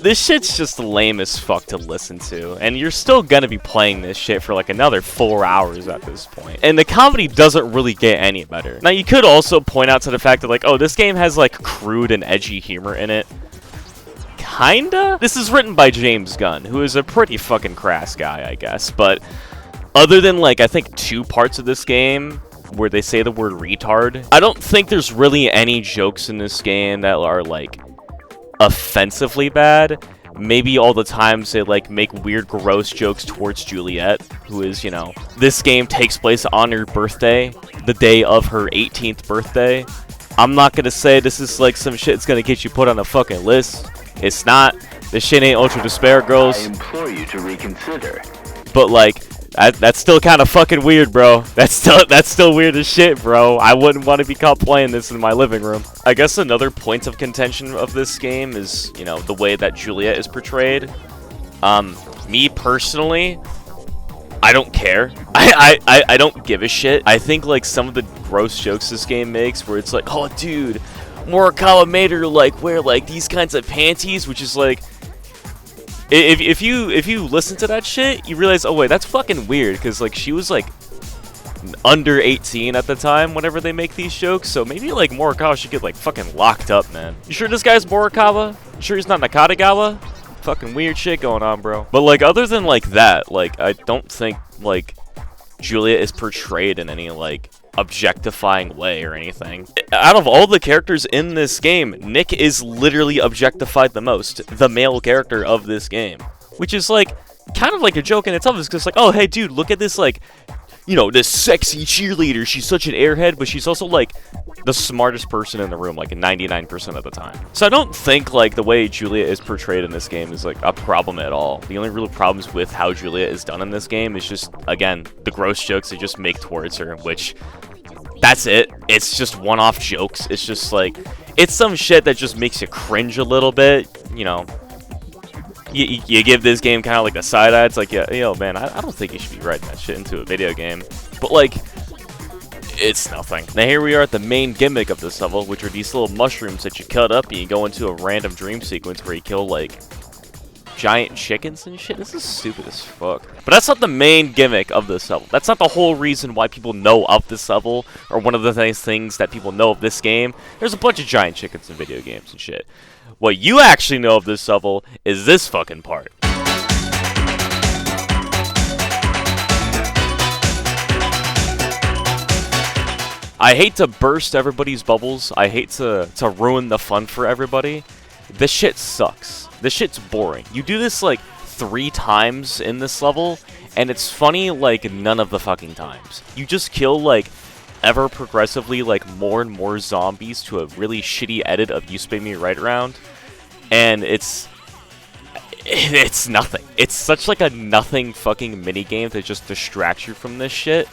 Speaker 1: this shit's just lame as fuck to listen to. And you're still gonna be playing this shit for like another 4 hours at this point. And the comedy doesn't really get any better. Now, you could also point out to the fact that, like, oh, this game has, like, crude and edgy humor in it. Kinda? This is written by James Gunn, who is a pretty fucking crass guy, I guess. But other than, like, I think 2 parts of this game where they say the word retard, I don't think there's really any jokes in this game that are, like, offensively bad. Maybe all the times they, like, make weird, gross jokes towards Juliet, who is, you know, this game takes place on her birthday, the day of her 18th birthday. I'm not gonna say this is, like, some shit that's gonna get you put on a fucking list. It's not. This shit ain't Ultra Despair, girls.
Speaker 6: I implore you to reconsider.
Speaker 1: But, like, that's still kind of fucking weird, bro. That's still weird as shit, bro. I wouldn't want to be caught playing this in my living room. I guess another point of contention of this game is, you know, the way that Juliet is portrayed. Me personally, I don't care. I don't give a shit. I think, like, some of the gross jokes this game makes, where it's like, oh, dude, Morikawa made her, like, wear, like, these kinds of panties, which is like, if you listen to that shit, you realize, oh wait, that's fucking weird, because, like, she was, like, under 18 at the time whenever they make these jokes, so maybe, like, Morikawa should get, like, fucking locked up, man. You sure this guy's Morikawa? You sure he's not Nakatagawa? Fucking weird shit going on, bro. But, like, other than, like, that, like, I don't think, like, Juliet is portrayed in any, like, objectifying way or anything. Out of all the characters in this game, Nick is literally objectified the most, the male character of this game, which is, like, kind of like a joke in itself. It's just like, oh, hey, dude, look at this, like, you know, this sexy cheerleader. She's such an airhead, but she's also, like, the smartest person in the room, like, 99% of the time. So I don't think, like, the way Juliet is portrayed in this game is, like, a problem at all. The only real problems with how Juliet is done in this game is just, again, the gross jokes they just make towards her, which, that's it. It's just one-off jokes. It's just, like, it's some shit that just makes you cringe a little bit, you know. you give this game kind of like the side eye. It's like, yeah, yo, man, I don't think you should be writing that shit into a video game. But like, it's nothing. Now here we are at the main gimmick of this level, which are these little mushrooms that you cut up and you go into a random dream sequence where you kill like giant chickens and shit. This is stupid as fuck. But that's not the main gimmick of this level. That's not the whole reason why people know of this level, or one of the nice things that people know of this game. There's a bunch of giant chickens in video games and shit. What you actually know of this level is this fucking part. I hate to burst everybody's bubbles. I hate to ruin the fun for everybody. This shit sucks. This shit's boring. You do this like 3 times in this level, and it's funny like none of the fucking times. You just kill like ever progressively like more and more zombies to a really shitty edit of You Spin Me Right Round, and it's nothing. It's such like a nothing fucking minigame that just distracts you from this shit.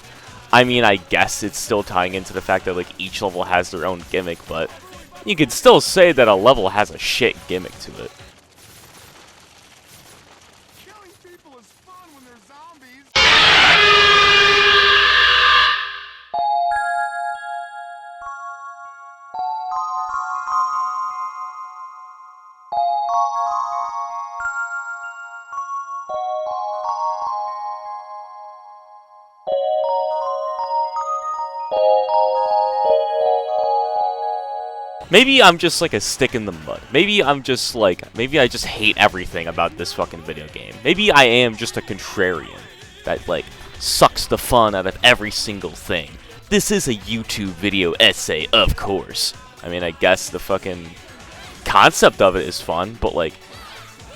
Speaker 1: I mean, I guess it's still tying into the fact that like each level has their own gimmick, but you could still say that a level has a shit gimmick to it.
Speaker 4: Killing people is fun when they're zombies.
Speaker 1: Maybe I'm just like a stick in the mud. Maybe I'm just like, maybe I just hate everything about this fucking video game. Maybe I am just a contrarian that like sucks the fun out of every single thing. This is a YouTube video essay, of course. I mean, I guess the fucking concept of it is fun, but like,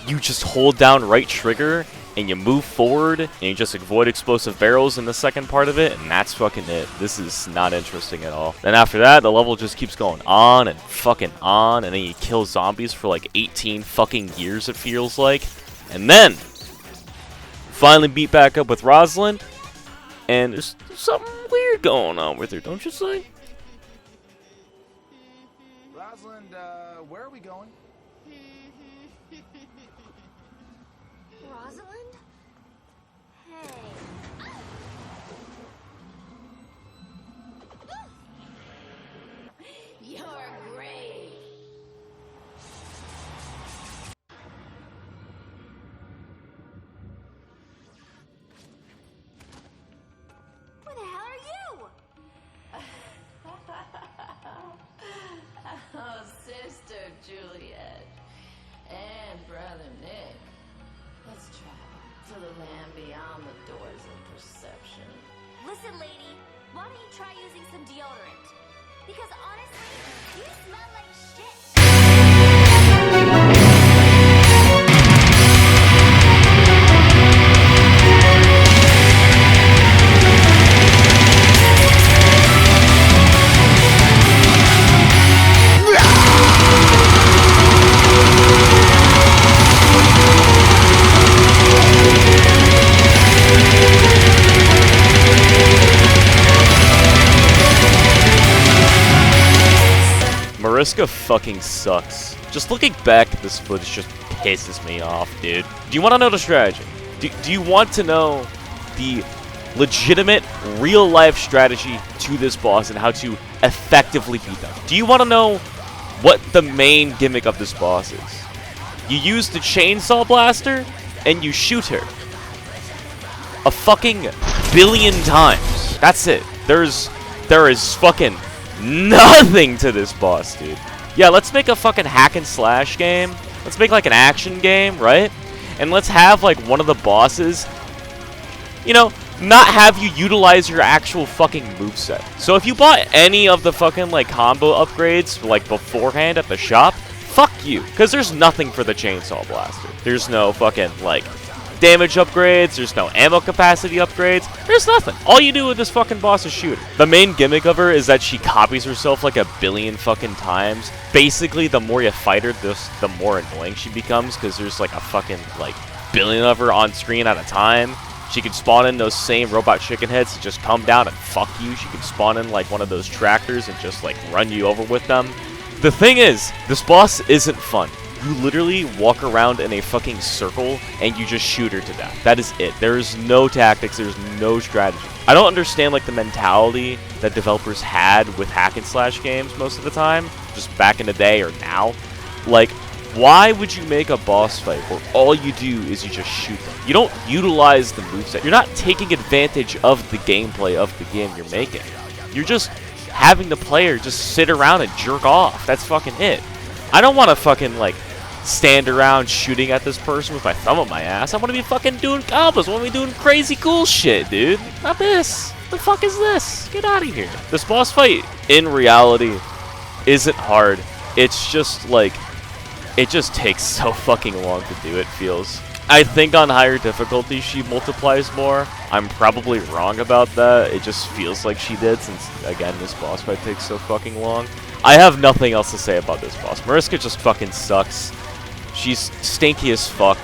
Speaker 1: you just hold down right trigger and you move forward and you just avoid explosive barrels in the second part of it, and that's fucking it. This is not interesting at all. Then after that, the level just keeps going on and fucking on, and then you kill zombies for like 18 fucking years, it feels like. And then finally beat back up with Rosalind, and there's something weird going on with her, don't you say?
Speaker 4: Rosalind, where are we going?
Speaker 3: Rosalind? Hey. You're great. Where the hell are you?
Speaker 8: Oh, Sister Juliet and Brother Nick. Let's travel to the land beyond the doors of perception.
Speaker 3: Listen, lady, why don't you try using some deodorant? Because honestly, you smell like shit.
Speaker 1: Mariska fucking sucks. Just looking back at this footage just pisses me off, dude. Do you want to know the strategy? Do you want to know the legitimate, real-life strategy to this boss and how to effectively beat them? Do you want to know what the main gimmick of this boss is? You use the chainsaw blaster and you shoot her a fucking billion times. That's it. There is fucking nothing to this boss, dude. Yeah, let's make a fucking hack and slash game. Let's make like an action game, right? And let's have like one of the bosses, you know, not have you utilize your actual fucking moveset. So if you bought any of the fucking like combo upgrades like beforehand at the shop, fuck you. Because there's nothing for the chainsaw blaster. There's no fucking like damage upgrades, there's no ammo capacity upgrades, there's nothing. All you do with this fucking boss is shoot her. The main gimmick of her is that she copies herself like a billion fucking times. Basically, the more you fight her, the more annoying she becomes, because there's like a fucking like billion of her on screen at a time. She can spawn in those same robot chicken heads to just come down and fuck you. She can spawn in like one of those tractors and just like run you over with them. The thing is, this boss isn't fun. You literally walk around in a fucking circle and you just shoot her to death. That is it. There is no tactics, there's no strategy. I don't understand like the mentality that developers had with hack and slash games most of the time, just back in the day or now. Like, why would you make a boss fight where all you do is you just shoot them? You don't utilize the moveset. You're not taking advantage of the gameplay of the game you're making. You're just having the player just sit around and jerk off. That's fucking it. I don't want to fucking, like, stand around shooting at this person with my thumb up my ass. I want to be fucking doing combos. I want to be doing crazy cool shit, dude. Not this. The fuck is this? Get out of here. This boss fight, in reality, isn't hard. It's just, like, it just takes so fucking long to do, it feels. I think on higher difficulty she multiplies more. I'm probably wrong about that. It just feels like she did since, again, this boss fight takes so fucking long. I have nothing else to say about this boss. Mariska just fucking sucks. She's stinky as fuck.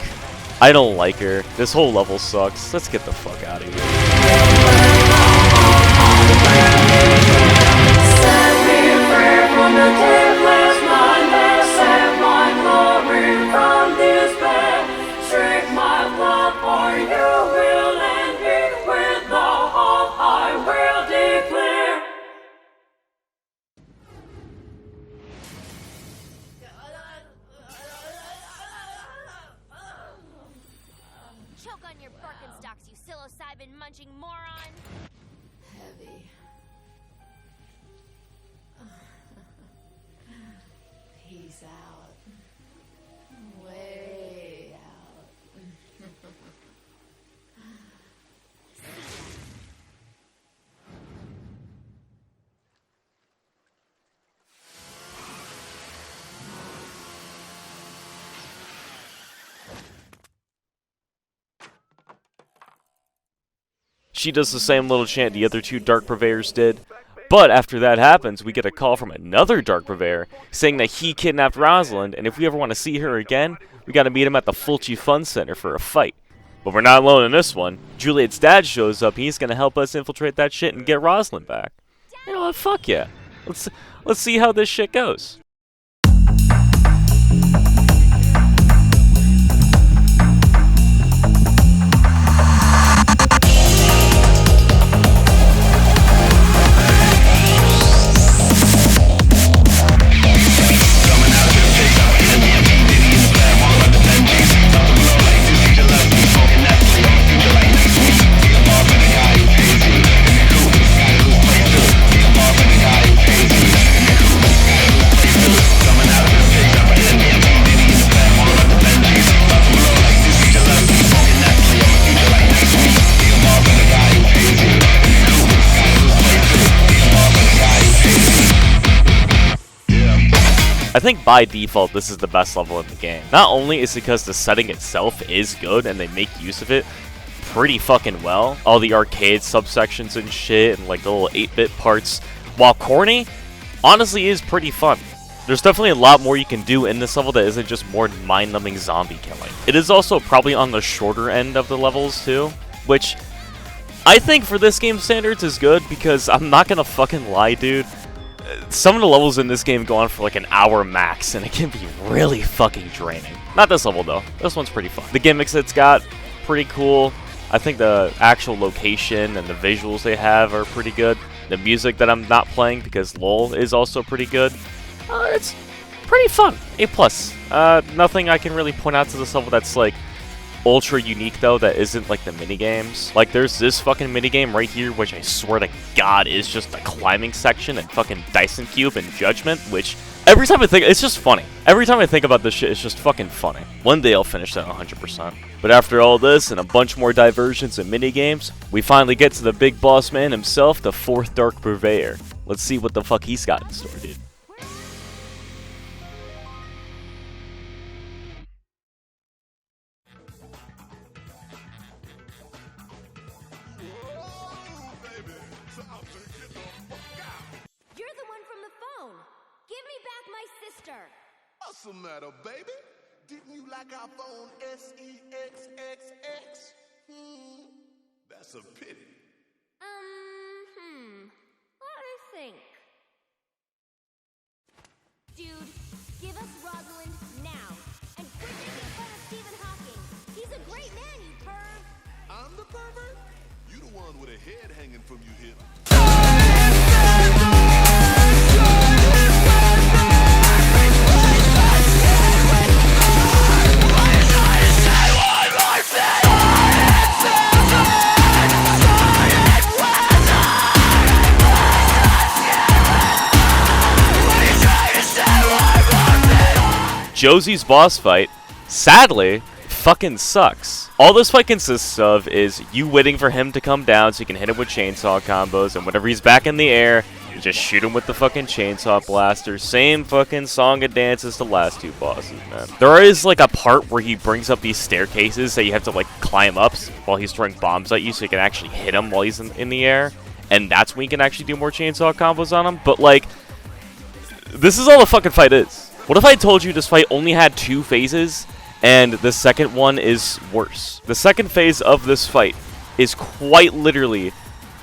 Speaker 1: I don't like her. This whole level sucks. Let's get the fuck out of here.
Speaker 3: Choke on your Birkenstocks, you psilocybin munching moron!
Speaker 8: Heavy. Peace out. Way out.
Speaker 1: She does the same little chant the other two Dark Purveyors did. But after that happens, we get a call from another Dark Purveyor saying that he kidnapped Rosalind, and if we ever want to see her again, we gotta meet him at the Fulci Fun Center for a fight. But we're not alone in this one. Juliet's dad shows up, he's gonna help us infiltrate that shit and get Rosalind back. You know what, fuck yeah. Let's see how this shit goes. I think by default this is the best level in the game. Not only is it because the setting itself is good and they make use of it pretty fucking well. All the arcade subsections and shit and like the little 8-bit parts, while corny, honestly is pretty fun. There's definitely a lot more you can do in this level that isn't just more mind-numbing zombie killing. It is also probably on the shorter end of the levels too, which I think for this game standards is good because I'm not gonna fucking lie, dude. Some of the levels in this game go on for like an hour max, and it can be really fucking draining. Not this level, though. This one's pretty fun. The gimmicks it's got, pretty cool. I think the actual location and the visuals they have are pretty good. The music that I'm not playing because LOL is also pretty good. It's pretty fun. A+. Nothing I can really point out to this level that's like ultra unique though that isn't like the minigames. Like there's this fucking minigame right here which I swear to god is just the climbing section and fucking Dyson Cube and Judgment, which every time I think, it's just funny. Every time I think about this shit, it's just fucking funny. One day I'll finish that 100%. But after all this and a bunch more diversions and minigames, we finally get to the big boss man himself, the 4th Dark Purveyor. Let's see what the fuck he's got in store, dude.
Speaker 3: You're the one from the phone. Give me back my sister.
Speaker 4: What's the matter, baby? Didn't you like our phone SEXXX? That's a pity.
Speaker 3: Let me think. Dude, give us Rosalind now.
Speaker 4: from you here.
Speaker 1: Josie's boss fight, sadly, fucking sucks. All this fight consists of is you waiting for him to come down so you can hit him with chainsaw combos, and whenever he's back in the air, you just shoot him with the fucking chainsaw blaster. Same fucking song and dance as the last two bosses, man. There is like a part where he brings up these staircases that you have to like climb up while he's throwing bombs at you so you can actually hit him while he's in the air, and that's when you can actually do more chainsaw combos on him. But like, this is all the fucking fight is. What if I told you this fight only had 2 phases, and the second one is worse? The second phase of this fight is quite literally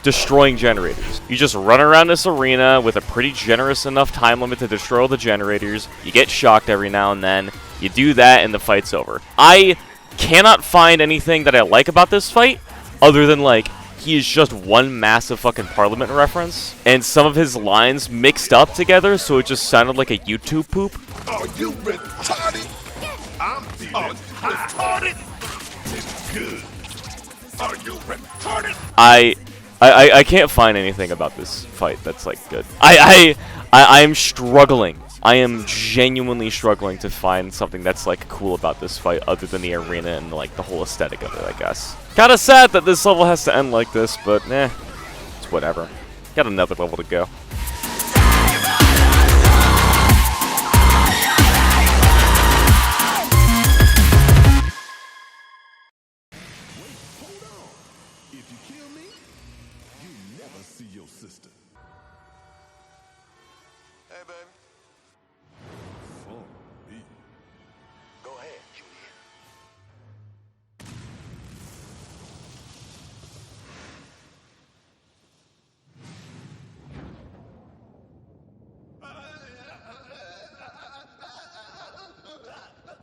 Speaker 1: destroying generators. You just run around this arena with a pretty generous enough time limit to destroy all the generators. You get shocked every now and then. You do that, and the fight's over. I cannot find anything that I like about this fight, other than, like, he is just one massive fucking Parliament reference, and some of his lines mixed up together, so it just sounded like a YouTube poop.
Speaker 4: Are you retarded? I'm feeling retarded. It's good. Are you retarded?
Speaker 1: I can't find anything about this fight that's like good. I'm struggling. I am genuinely struggling to find something that's like cool about this fight other than the arena and like the whole aesthetic of it, I guess. Kinda sad that this level has to end like this, but it's whatever. Got another level to go.
Speaker 4: If you kill me, you never see your sister. Hey, baby. For me. Go ahead, Julia.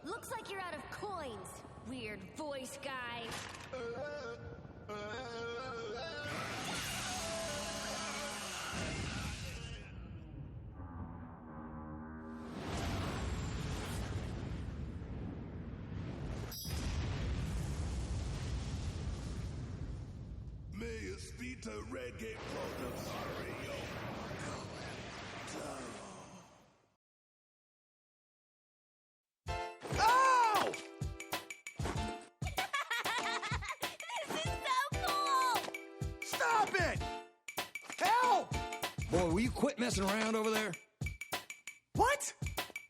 Speaker 3: Looks like you're out of coins, weird voice guy.
Speaker 4: May you speed to Red Gate Programs, Mario. Ow!
Speaker 3: This is so cool!
Speaker 4: Stop it! Help!
Speaker 9: Boy, will you quit messing around over there?
Speaker 4: What?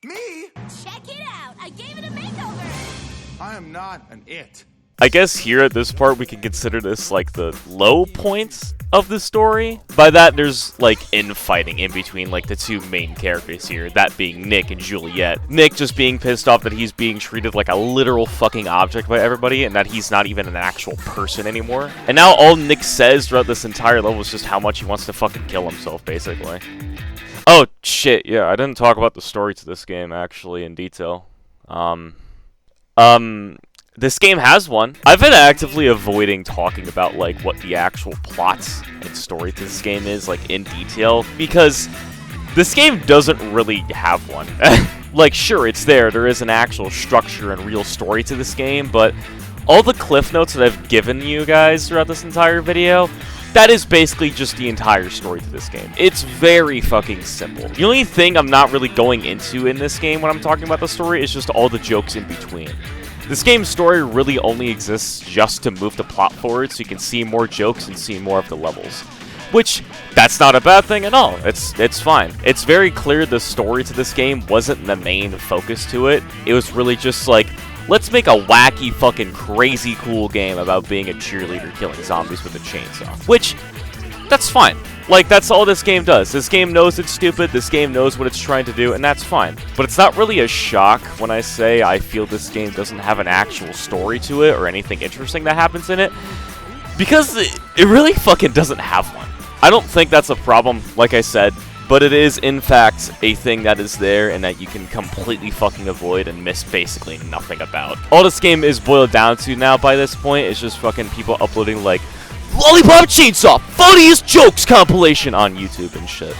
Speaker 4: Me?
Speaker 3: Check it out! I gave it a makeover!
Speaker 4: I am not an it.
Speaker 1: I guess here at this part we can consider this like the low points of the story. By that there's like infighting in between like the two main characters here, that being Nick and Juliet. Nick just being pissed off that he's being treated like a literal fucking object by everybody and that he's not even an actual person anymore. And now all Nick says throughout this entire level is just how much he wants to fucking kill himself, basically. Oh shit, yeah, I didn't talk about the story to this game actually in detail. This game has one. I've been actively avoiding talking about like what the actual plots and story to this game is like in detail because this game doesn't really have one. Like sure, it's there. There is an actual structure and real story to this game, but all the cliff notes that I've given you guys throughout this entire video, that is basically just the entire story to this game. It's very fucking simple. The only thing I'm not really going into in this game when I'm talking about the story is just all the jokes in between. This game's story really only exists just to move the plot forward so you can see more jokes and see more of the levels. Which, that's not a bad thing at all. It's fine. It's very clear the story to this game wasn't the main focus to it. It was really just like, let's make a wacky fucking crazy cool game about being a cheerleader killing zombies with a chainsaw. Which, that's fine. Like, that's all this game does. This game knows it's stupid, this game knows what it's trying to do, and that's fine. But it's not really a shock when I say I feel this game doesn't have an actual story to it or anything interesting that happens in it, because it really fucking doesn't have one. I don't think that's a problem, like I said, but it is, in fact, a thing that is there and that you can completely fucking avoid and miss basically nothing about. All this game is boiled down to now by this point is just fucking people uploading, like, Lollipop Chainsaw funniest jokes compilation on YouTube and shit.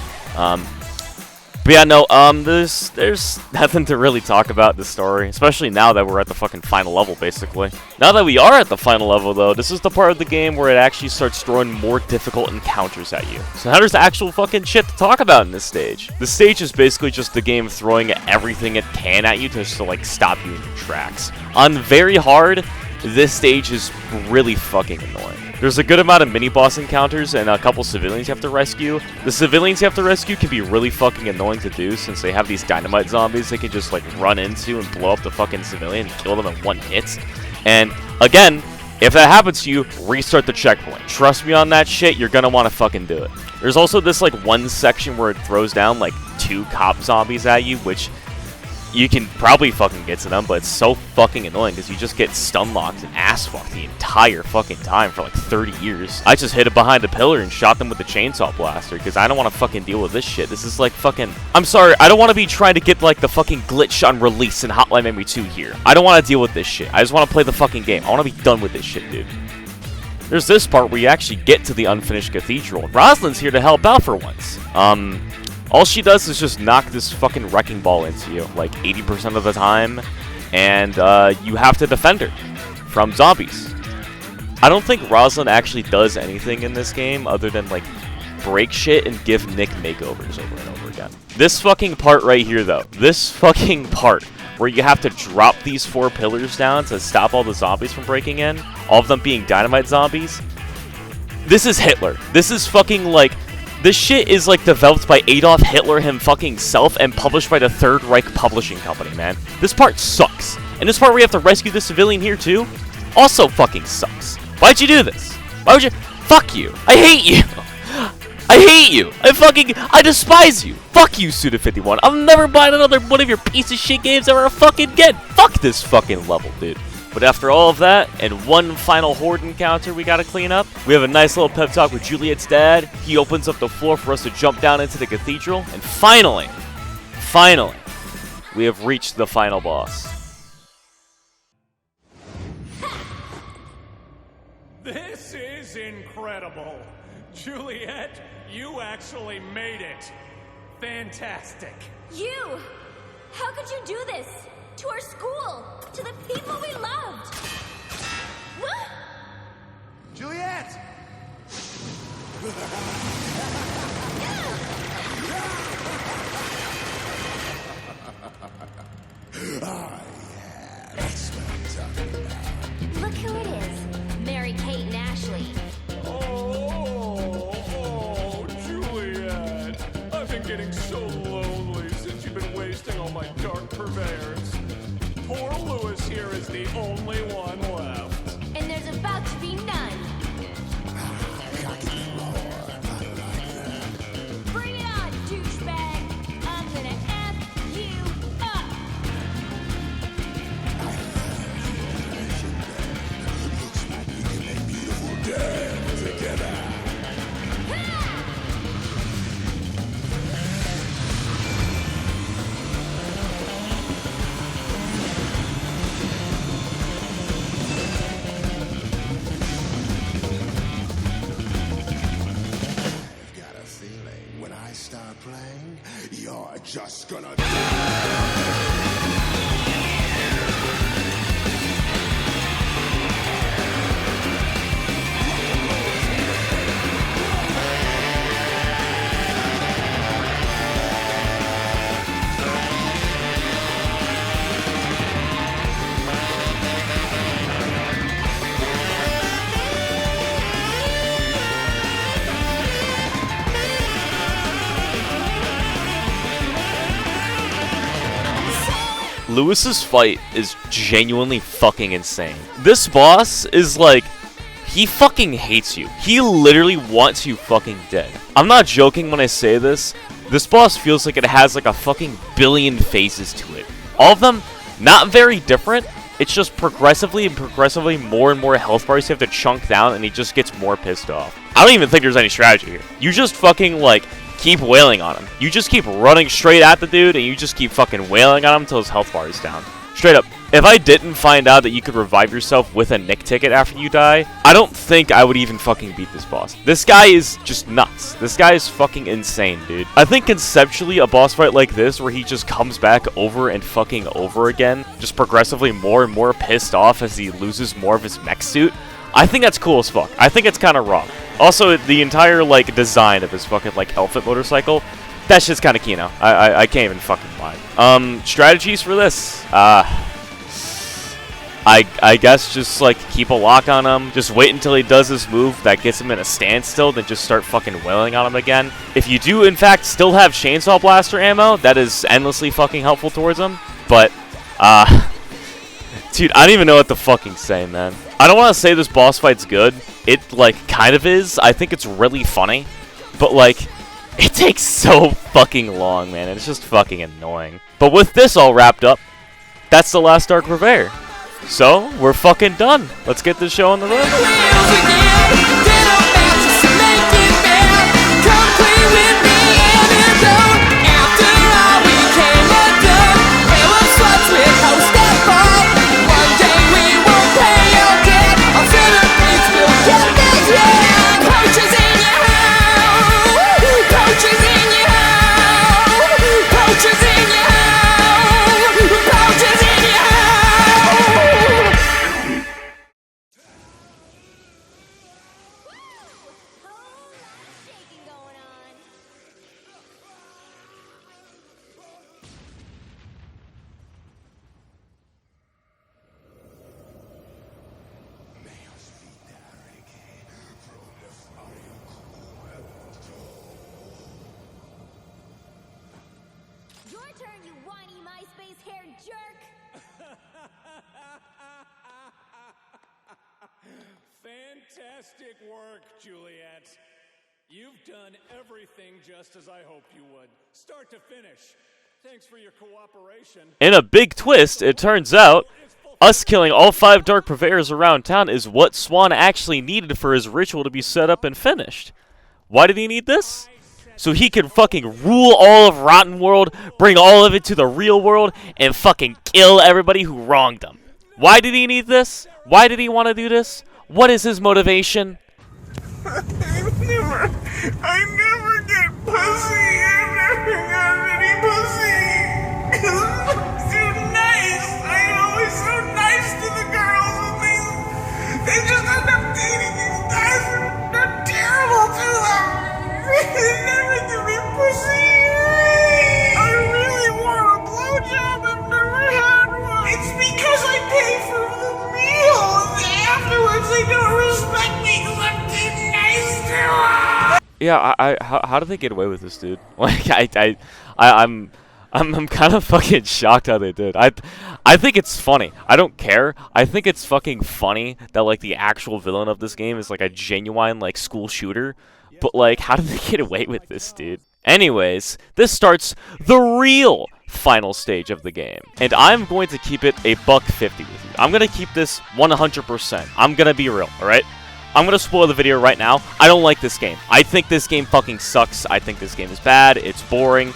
Speaker 1: But yeah, no, there's nothing to really talk about this story, especially now that we're at the fucking final level, basically. Now that we are at the final level, though, this is the part of the game where it actually starts throwing more difficult encounters at you. So now there's actual fucking shit to talk about in this stage. This stage is basically just the game throwing everything it can at you just to, like, stop you in your tracks. On very hard, this stage is really fucking annoying. There's a good amount of mini-boss encounters and a couple civilians you have to rescue. The civilians you have to rescue can be really fucking annoying to do since they have these dynamite zombies they can just like run into and blow up the fucking civilian and kill them in one hit. And again, if that happens to you, restart the checkpoint. Trust me on that shit, you're gonna want to fucking do it. There's also this like one section where it throws down like 2 cop zombies at you, which you can probably fucking get to them, but it's so fucking annoying because you just get stun locked and ass fucked the entire fucking time for like 30 years. I just hid it behind a pillar and shot them with the chainsaw blaster because I don't want to fucking deal with this shit. This is like fucking... I'm sorry, I don't want to be trying to get like the fucking glitch on release in Hotline Miami 2 here. I don't want to deal with this shit. I just want to play the fucking game. I want to be done with this shit, dude. There's this part where you actually get to the unfinished cathedral. Rosalind's here to help out for once. All she does is just knock this fucking wrecking ball into you, like 80% of the time, and you have to defend her from zombies. I don't think Rosalind actually does anything in this game other than, like, break shit and give Nick makeovers over and over again. This fucking part right here, though, this fucking part where you have to drop these 4 pillars down to stop all the zombies from breaking in, all of them being dynamite zombies, this is Hitler. This is fucking, like... This shit is, like, developed by Adolf Hitler himself and published by the Third Reich Publishing Company, man. This part sucks. And this part where you have to rescue the civilian here, too, also fucking sucks. Why'd you do this? Why would you... Fuck you. I hate you. I hate you. I despise you. Fuck you, Suda51. I'll never buy another one of your piece of shit games ever fucking again. Fuck this fucking level, dude. But after all of that, and one final horde encounter we gotta clean up, we have a nice little pep talk with Juliet's dad. He opens up the floor for us to jump down into the cathedral. And finally, we have reached the final boss.
Speaker 10: This is incredible. Juliet, you actually made it. Fantastic.
Speaker 3: You! How could you do this? To our school! To the people we loved! What?
Speaker 4: Juliet!
Speaker 3: Look who it is. Mary Kate and Ashley.
Speaker 10: Oh, Juliet. I've been getting so lonely since you've been wasting all my dark purveyors. Poor Lewis here is the only one left.
Speaker 3: And there's about to be none. Bring it on, douchebag. I'm gonna F you up.
Speaker 4: Just gonna...
Speaker 1: Lewis's fight is genuinely fucking insane. This boss is like, he fucking hates you. He literally wants you fucking dead. I'm not joking when I say this. This boss feels like it has like a fucking billion faces to it. All of them not very different. It's just progressively more and more health bars you have to chunk down, and he just gets more pissed off. I don't even think there's any strategy here. You just fucking like keep wailing on him. You just keep running straight at the dude, and you just keep fucking wailing on him until his health bar is down. Straight up, if I didn't find out that you could revive yourself with a Nick ticket after you die, I don't think I would even fucking beat this boss. This guy is just nuts. This guy is fucking insane, dude. I think conceptually a boss fight like this where he just comes back over and fucking over again, just progressively more and more pissed off as he loses more of his mech suit, I think that's cool as fuck. I think it's kind of wrong. Also, the entire, like, design of his fucking, like, elephant motorcycle, that shit's kind of Kino. I can't even fucking lie. Strategies for this. I guess just, like, keep a lock on him. Just wait until he does his move that gets him in a standstill, then just start fucking wailing on him again. If you do, in fact, still have Chainsaw Blaster ammo, that is endlessly fucking helpful towards him. But, dude, I don't even know what to fucking say, man. I don't want to say this boss fight's good. It, like, kind of is. I think it's really funny. But, like, it takes so fucking long, man. It's just fucking annoying. But with this all wrapped up, that's the last Dark Purveyor. So, we're fucking done. Let's get this show on the road.
Speaker 3: Your turn, you whiny MySpace-haired jerk!
Speaker 10: Fantastic work, Juliet. You've done everything just as I hoped you would. Start to finish. Thanks for your cooperation.
Speaker 1: In a big twist, it turns out, us killing all 5 Dark Purveyors around town is what Swan actually needed for his ritual to be set up and finished. Why did he need this? So he could fucking rule all of Rotten World, bring all of it to the real world, and fucking kill everybody who wronged him. Why did he need this? Why did he want to do this? What is his motivation?
Speaker 11: I never get pussy. I've never got any pussy. I'm too nice. I'm always so nice to the girls, and they just end up dating these guys, and they're terrible to them. They never give me pussy. I really want a blowjob. I've never had one. It's because I pay for the meal, and afterwards they don't respect me because I'm too nice to them.
Speaker 1: Yeah, how did they get away with this, dude? Like, I'm kind of fucking shocked how they did. I think it's funny. I don't care. I think it's fucking funny that, like, the actual villain of this game is, like, a genuine, like, school shooter. But, like, how did they get away with this, dude? Anyways, this starts the real final stage of the game. And I'm going to keep it a $150 with you. I'm going to keep this 100%. I'm going to be real, alright? I'm going to spoil the video right now. I don't like this game. I think this game fucking sucks. I think this game is bad. It's boring.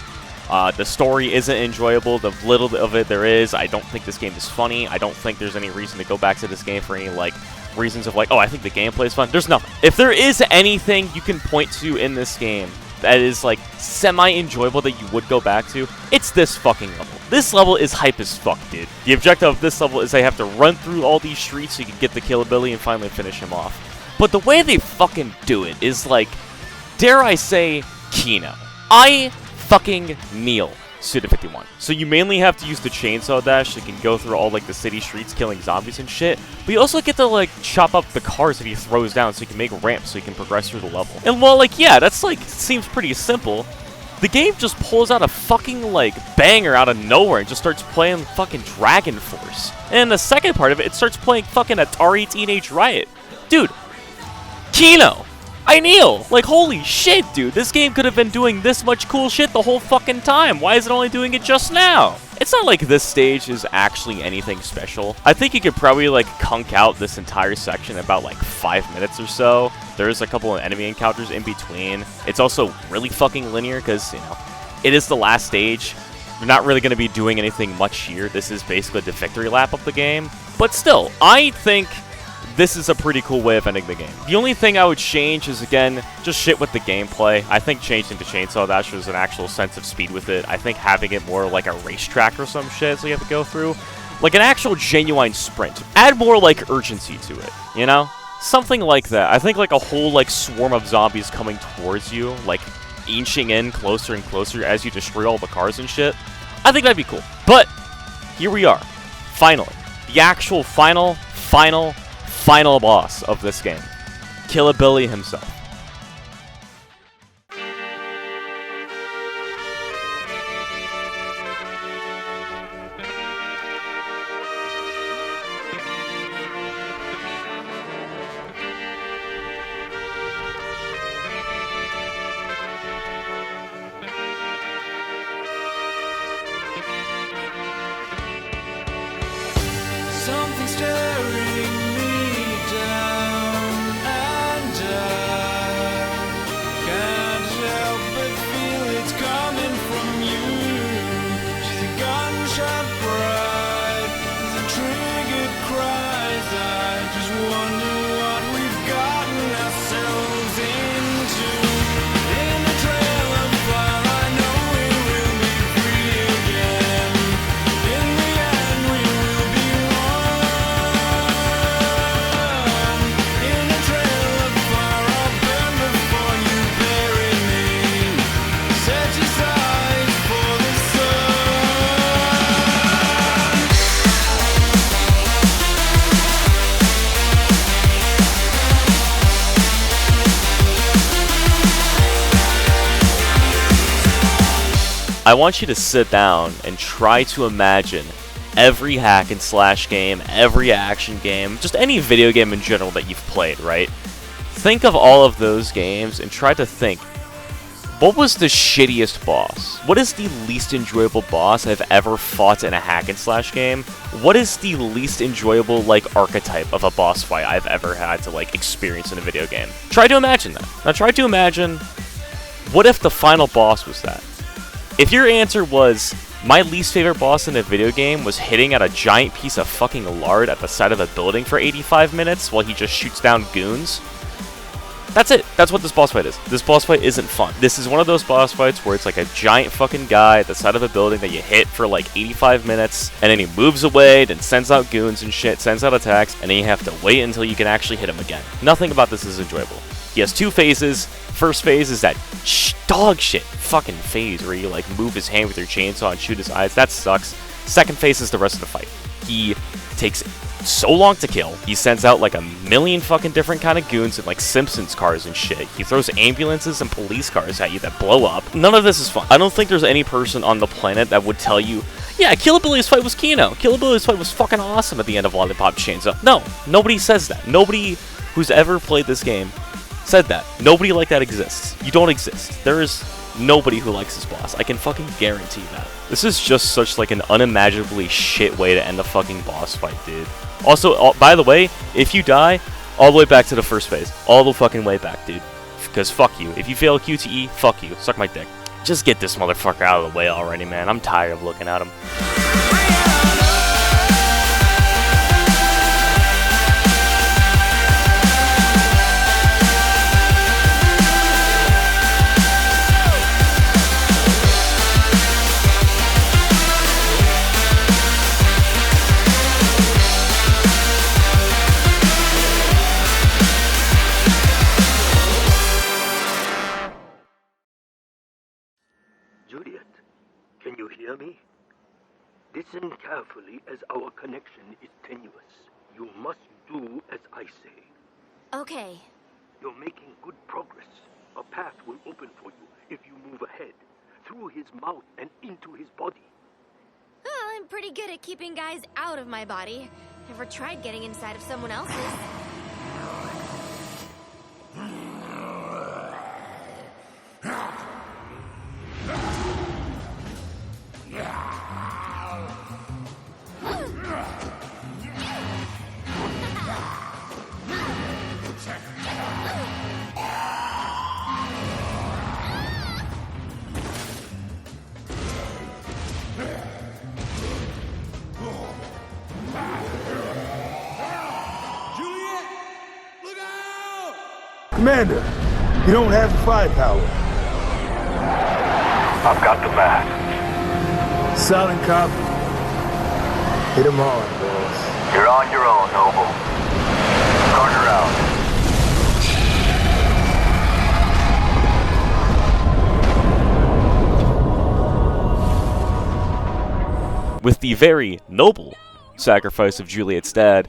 Speaker 1: The story isn't enjoyable. The little of it there is, I don't think this game is funny. I don't think there's any reason to go back to this game for any, like, reasons of, like, oh, I think the gameplay is fun. There's nothing. If there is anything you can point to in this game that is, like, semi-enjoyable that you would go back to, it's this fucking level. This level is hype as fuck, dude. The objective of this level is they have to run through all these streets so you can get the kill ability and finally finish him off. But the way they fucking do it is, like, dare I say, Kino. I fucking kneel Suda 51. So you mainly have to use the chainsaw dash so you can go through all, like, the city streets killing zombies and shit. But you also get to, like, chop up the cars that he throws down so you can make ramps so you can progress through the level. And while, like, yeah, that's, like, seems pretty simple, the game just pulls out a fucking, like, banger out of nowhere and just starts playing fucking Dragon Force. And the second part of it, it starts playing fucking Atari Teenage Riot. Dude, Kino! I kneel! Like, holy shit, dude. This game could have been doing this much cool shit the whole fucking time. Why is it only doing it just now? It's not like this stage is actually anything special. I think you could probably, like, kunk out this entire section in about, like, 5 minutes or so. There's a couple of enemy encounters in between. It's also really fucking linear because, you know, it is the last stage. You're not really going to be doing anything much here. This is basically the victory lap of the game. But still, I think this is a pretty cool way of ending the game. The only thing I would change is, again, just shit with the gameplay. I think changing to Chainsaw Dash was an actual sense of speed with it. I think having it more like a racetrack or some shit so you have to go through. Like an actual genuine sprint. Add more, like, urgency to it, you know? Something like that. I think, like, a whole, like, swarm of zombies coming towards you, like, inching in closer and closer as you destroy all the cars and shit. I think that'd be cool. But here we are. Finally. The actual final boss of this game. Killabilly himself.
Speaker 11: Something staring me down, and I can't help but feel it's coming from you. She's a gunshot bride, the triggered cries. I just wonder what we've gotten ourselves into. In a trail of fire, I know we will be free again. In the end, we will be
Speaker 1: I want you to sit down and try to imagine every hack and slash game, every action game, just any video game in general that you've played, right? Think of all of those games and try to think, what was the shittiest boss? What is the least enjoyable boss I've ever fought in a hack and slash game? What is the least enjoyable, like, archetype of a boss fight I've ever had to, like, experience in a video game? Try to imagine that. Now try to imagine, what if the final boss was that? If your answer was, my least favorite boss in a video game was hitting at a giant piece of fucking lard at the side of a building for 85 minutes while he just shoots down goons, that's it. That's what this boss fight is. This boss fight isn't fun. This is one of those boss fights where it's like a giant fucking guy at the side of a building that you hit for like 85 minutes, and then he moves away, then sends out goons and shit, sends out attacks, and then you have to wait until you can actually hit him again. Nothing about this is enjoyable. He has two phases. First phase is that dog shit fucking phase where you like move his hand with your chainsaw and shoot his eyes. That sucks. Second phase is the rest of the fight. He takes so long to kill. He sends out like a million fucking different kind of goons in like Simpsons cars and shit. He throws ambulances and police cars at you that blow up. None of this is fun. I don't think there's any person on the planet that would tell you, yeah, Killabilly's fight was Kino. Killabilly's fight was fucking awesome at the end of Lollipop Chainsaw. No, nobody says that. Nobody who's ever played this game said that. Nobody like that exists. You don't exist. There is nobody who likes this boss. I can fucking guarantee that. This is just such like an unimaginably shit way to end a fucking boss fight, dude. Also, by the way, if you die, all the way back to the first phase. All the fucking way back, dude. Because fuck you. If you fail QTE, fuck you. Suck my dick. Just get this motherfucker out of the way already, man. I'm tired of looking at him.
Speaker 6: Juliet, can you hear me? Listen carefully as our connection is tenuous. You must do as I say.
Speaker 3: Okay.
Speaker 6: You're making good progress. A path will open for you if you move ahead, through his mouth and into his body.
Speaker 3: Well, I'm pretty good at keeping guys out of my body. Ever tried getting inside of someone else's?
Speaker 12: Commander, you don't have the firepower.
Speaker 6: I've got the math.
Speaker 12: Silent cop. Hit him hard, boss.
Speaker 6: You're on your own, Noble. Carter out.
Speaker 1: With the very noble sacrifice of Juliet's dad,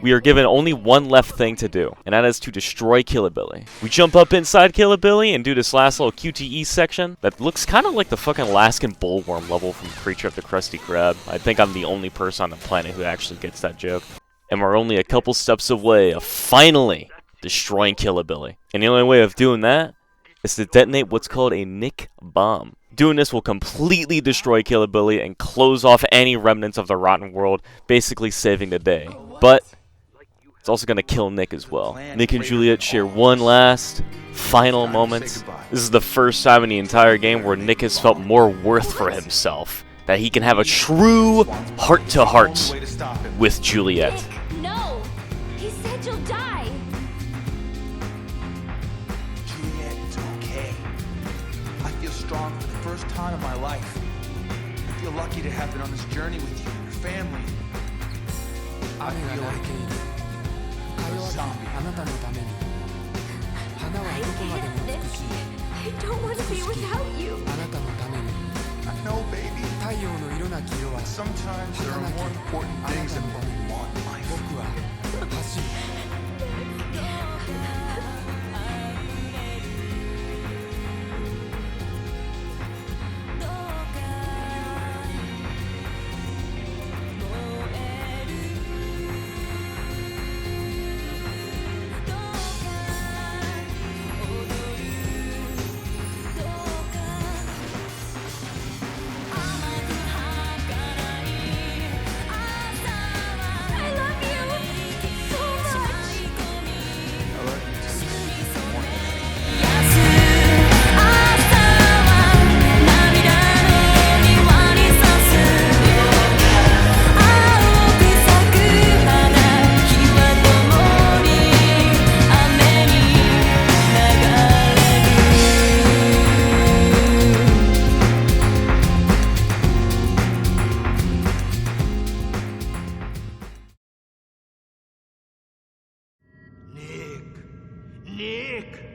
Speaker 1: we are given only one left thing to do, and that is to destroy Killabilly. We jump up inside Killabilly and do this last little QTE section that looks kind of like the fucking Alaskan bullworm level from Creature of the Krusty Krab. I think I'm the only person on the planet who actually gets that joke. And we're only a couple steps away of finally destroying Killabilly. And the only way of doing that is to detonate what's called a Nick bomb. Doing this will completely destroy Killabilly and close off any remnants of the rotten world, basically saving the day. But it's also going to kill Nick as well. Nick and Juliet share one last, final moment. This is the first time in the entire game where Nick has felt more worth for himself. That he can have a true heart-to-heart with Juliet.
Speaker 3: Nick, no! He said you'll die!
Speaker 4: Juliet, it's okay. I feel strong for the first time in my life. I feel lucky to have been on this journey with you and your family. I feel like a zombie.
Speaker 3: I don't want to be without you.
Speaker 4: I know, baby. Sometimes there are more important things than what we want in life.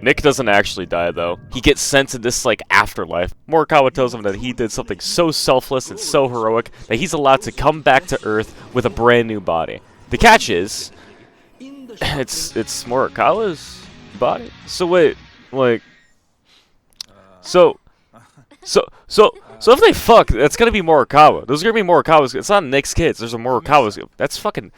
Speaker 1: Nick doesn't actually die, though. He gets sent to this, like, afterlife. Morikawa tells him that he did something so selfless and so heroic that he's allowed to come back to Earth with a brand new body. The catch is, it's Morikawa's body? So wait, like, so if they fuck, that's gonna be Morikawa. Those are gonna be Morikawa's. It's not Nick's kids. There's a Morikawa's. That's fucking.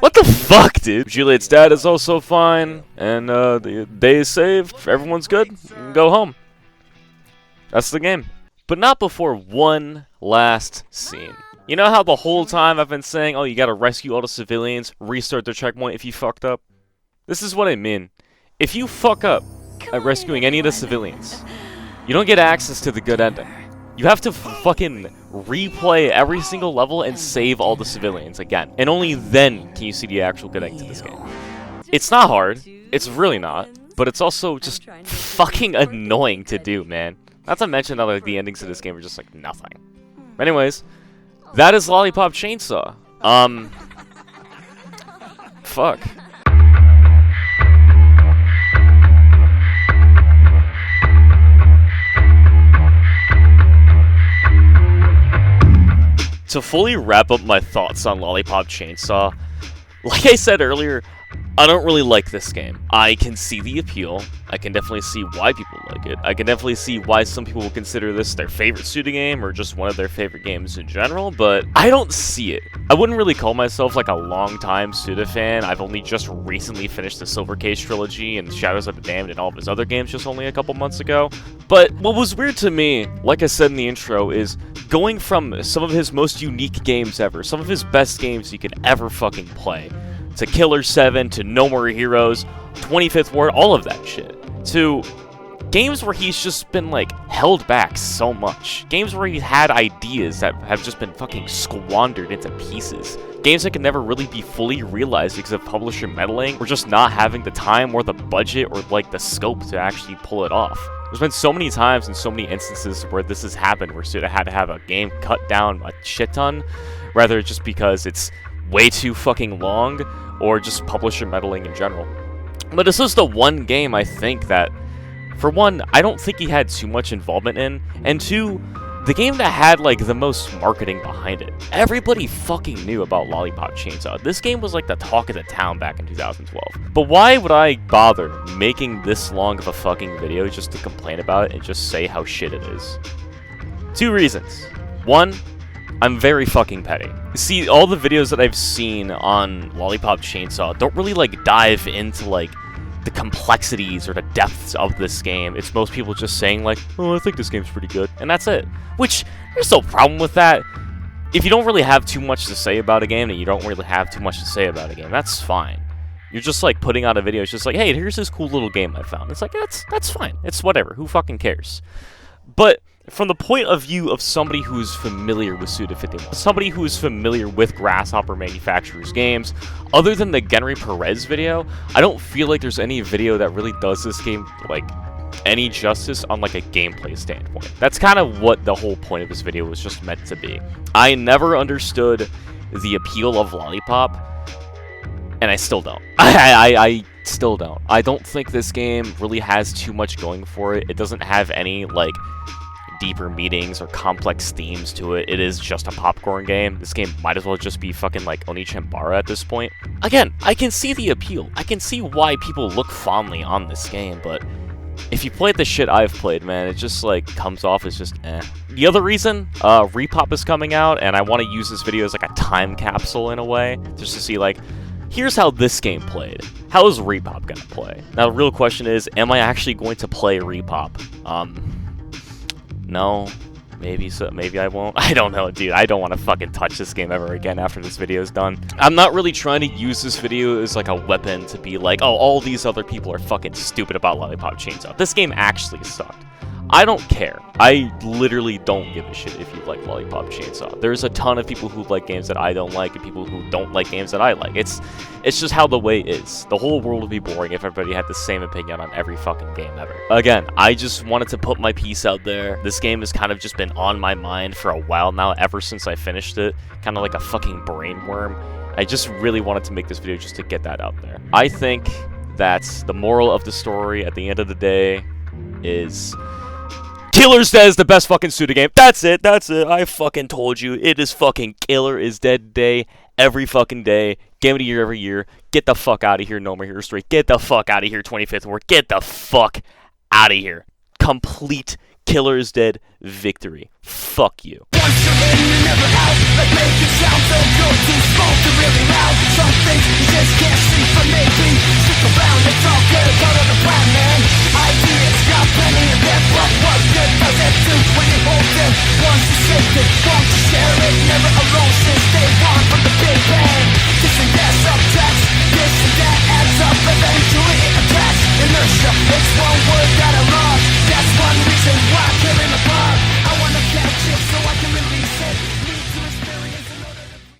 Speaker 1: What the fuck, dude? Juliet's dad is also fine, and the day is saved. Everyone's good. You can go home. That's the game. But not before one last scene. You know how the whole time I've been saying, oh, you gotta rescue all the civilians, restart the checkpoint if you fucked up? This is what I mean. If you fuck up at rescuing any of the civilians, you don't get access to the good ending. You have to fucking replay every single level and save all the civilians again. And only then can you see the actual good ending to this game. It's not hard. It's really not. But it's also just fucking annoying to do, man. Not to mention that like, the endings of this game are just like nothing. Anyways, that is Lollipop Chainsaw. Fuck. To fully wrap up my thoughts on Lollipop Chainsaw, like I said earlier, I don't really like this game. I can see the appeal. I can definitely see why people like it. I can definitely see why some people will consider this their favorite Suda game or just one of their favorite games in general, but I don't see it. I wouldn't really call myself like a long-time Suda fan. I've only just recently finished the Silver Case trilogy and Shadows of the Damned and all of his other games just only a couple months ago. But what was weird to me, like I said in the intro, is going from some of his most unique games ever, some of his best games you could ever fucking play, to Killer 7, to No More Heroes, 25th Ward, all of that shit, to Games where he's just been, like, held back so much. Games where he's had ideas that have just been fucking squandered into pieces. Games that can never really be fully realized because of publisher meddling, or just not having the time or the budget or, like, the scope to actually pull it off. There's been so many times and so many instances where this has happened, where Suda had to have a game cut down a shit ton, rather just because it's way too fucking long, or just publisher meddling in general. But this is the one game I think that, for one, I don't think he had too much involvement in, and two, the game that had, like, the most marketing behind it. Everybody fucking knew about Lollipop Chainsaw. This game was, like, the talk of the town back in 2012. But why would I bother making this long of a fucking video just to complain about it and just say how shit it is? Two reasons. One, I'm very fucking petty. See, all the videos that I've seen on Lollipop Chainsaw don't really, like, dive into, like, the complexities or the depths of this game. It's most people just saying, like, oh, I think this game's pretty good, and that's it. Which, there's no problem with that. If you don't really have too much to say about a game, and you don't really have too much to say about a game, that's fine. You're just, like, putting out a video, it's just like, hey, here's this cool little game I found. It's like, that's fine. It's whatever. Who fucking cares? But from the point of view of somebody who's familiar with Suda51, somebody who is familiar with Grasshopper Manufacturers games, other than the GhenryPerez video, I don't feel like there's any video that really does this game, like, any justice on, like, a gameplay standpoint. That's kind of what the whole point of this video was just meant to be. I never understood the appeal of Lollipop, and I still don't. I still don't. I don't think this game really has too much going for it. It doesn't have any, like, deeper meanings or complex themes to it. It is just a popcorn game. This game might as well just be fucking like Onichambara at this point. Again, I can see the appeal. I can see why people look fondly on this game, but if you played the shit I've played, man, it just like comes off as just eh. The other reason, RePop is coming out, and I want to use this video as like a time capsule in a way, just to see like, here's how this game played. How is RePop gonna play? Now the real question is, am I actually going to play RePop? No, maybe so, maybe I won't. I don't know, dude. I don't want to fucking touch this game ever again after this video is done. I'm not really trying to use this video as like a weapon to be like, oh, all these other people are fucking stupid about Lollipop Chainsaw. This game actually sucked. I don't care. I literally don't give a shit if you like Lollipop Chainsaw. There's a ton of people who like games that I don't like, and people who don't like games that I like. It's just how the way is. The whole world would be boring if everybody had the same opinion on every fucking game ever. Again, I just wanted to put my piece out there. This game has kind of just been on my mind for a while now, ever since I finished it. Kind of like a fucking brainworm. I just really wanted to make this video just to get that out there. I think that the moral of the story at the end of the day is Killer's Dead is the best fucking Suda game. That's it. I fucking told you. It is fucking Killer is Dead Day every fucking day. Game of the year every year. Get the fuck out of here, No More Heroes 3. Get the fuck out of here, 25th Ward. Get the fuck out of here. Complete Killer is Dead victory. Fuck you.
Speaker 11: Once you're in, you're never out. Like make it sound so good, too small to realize.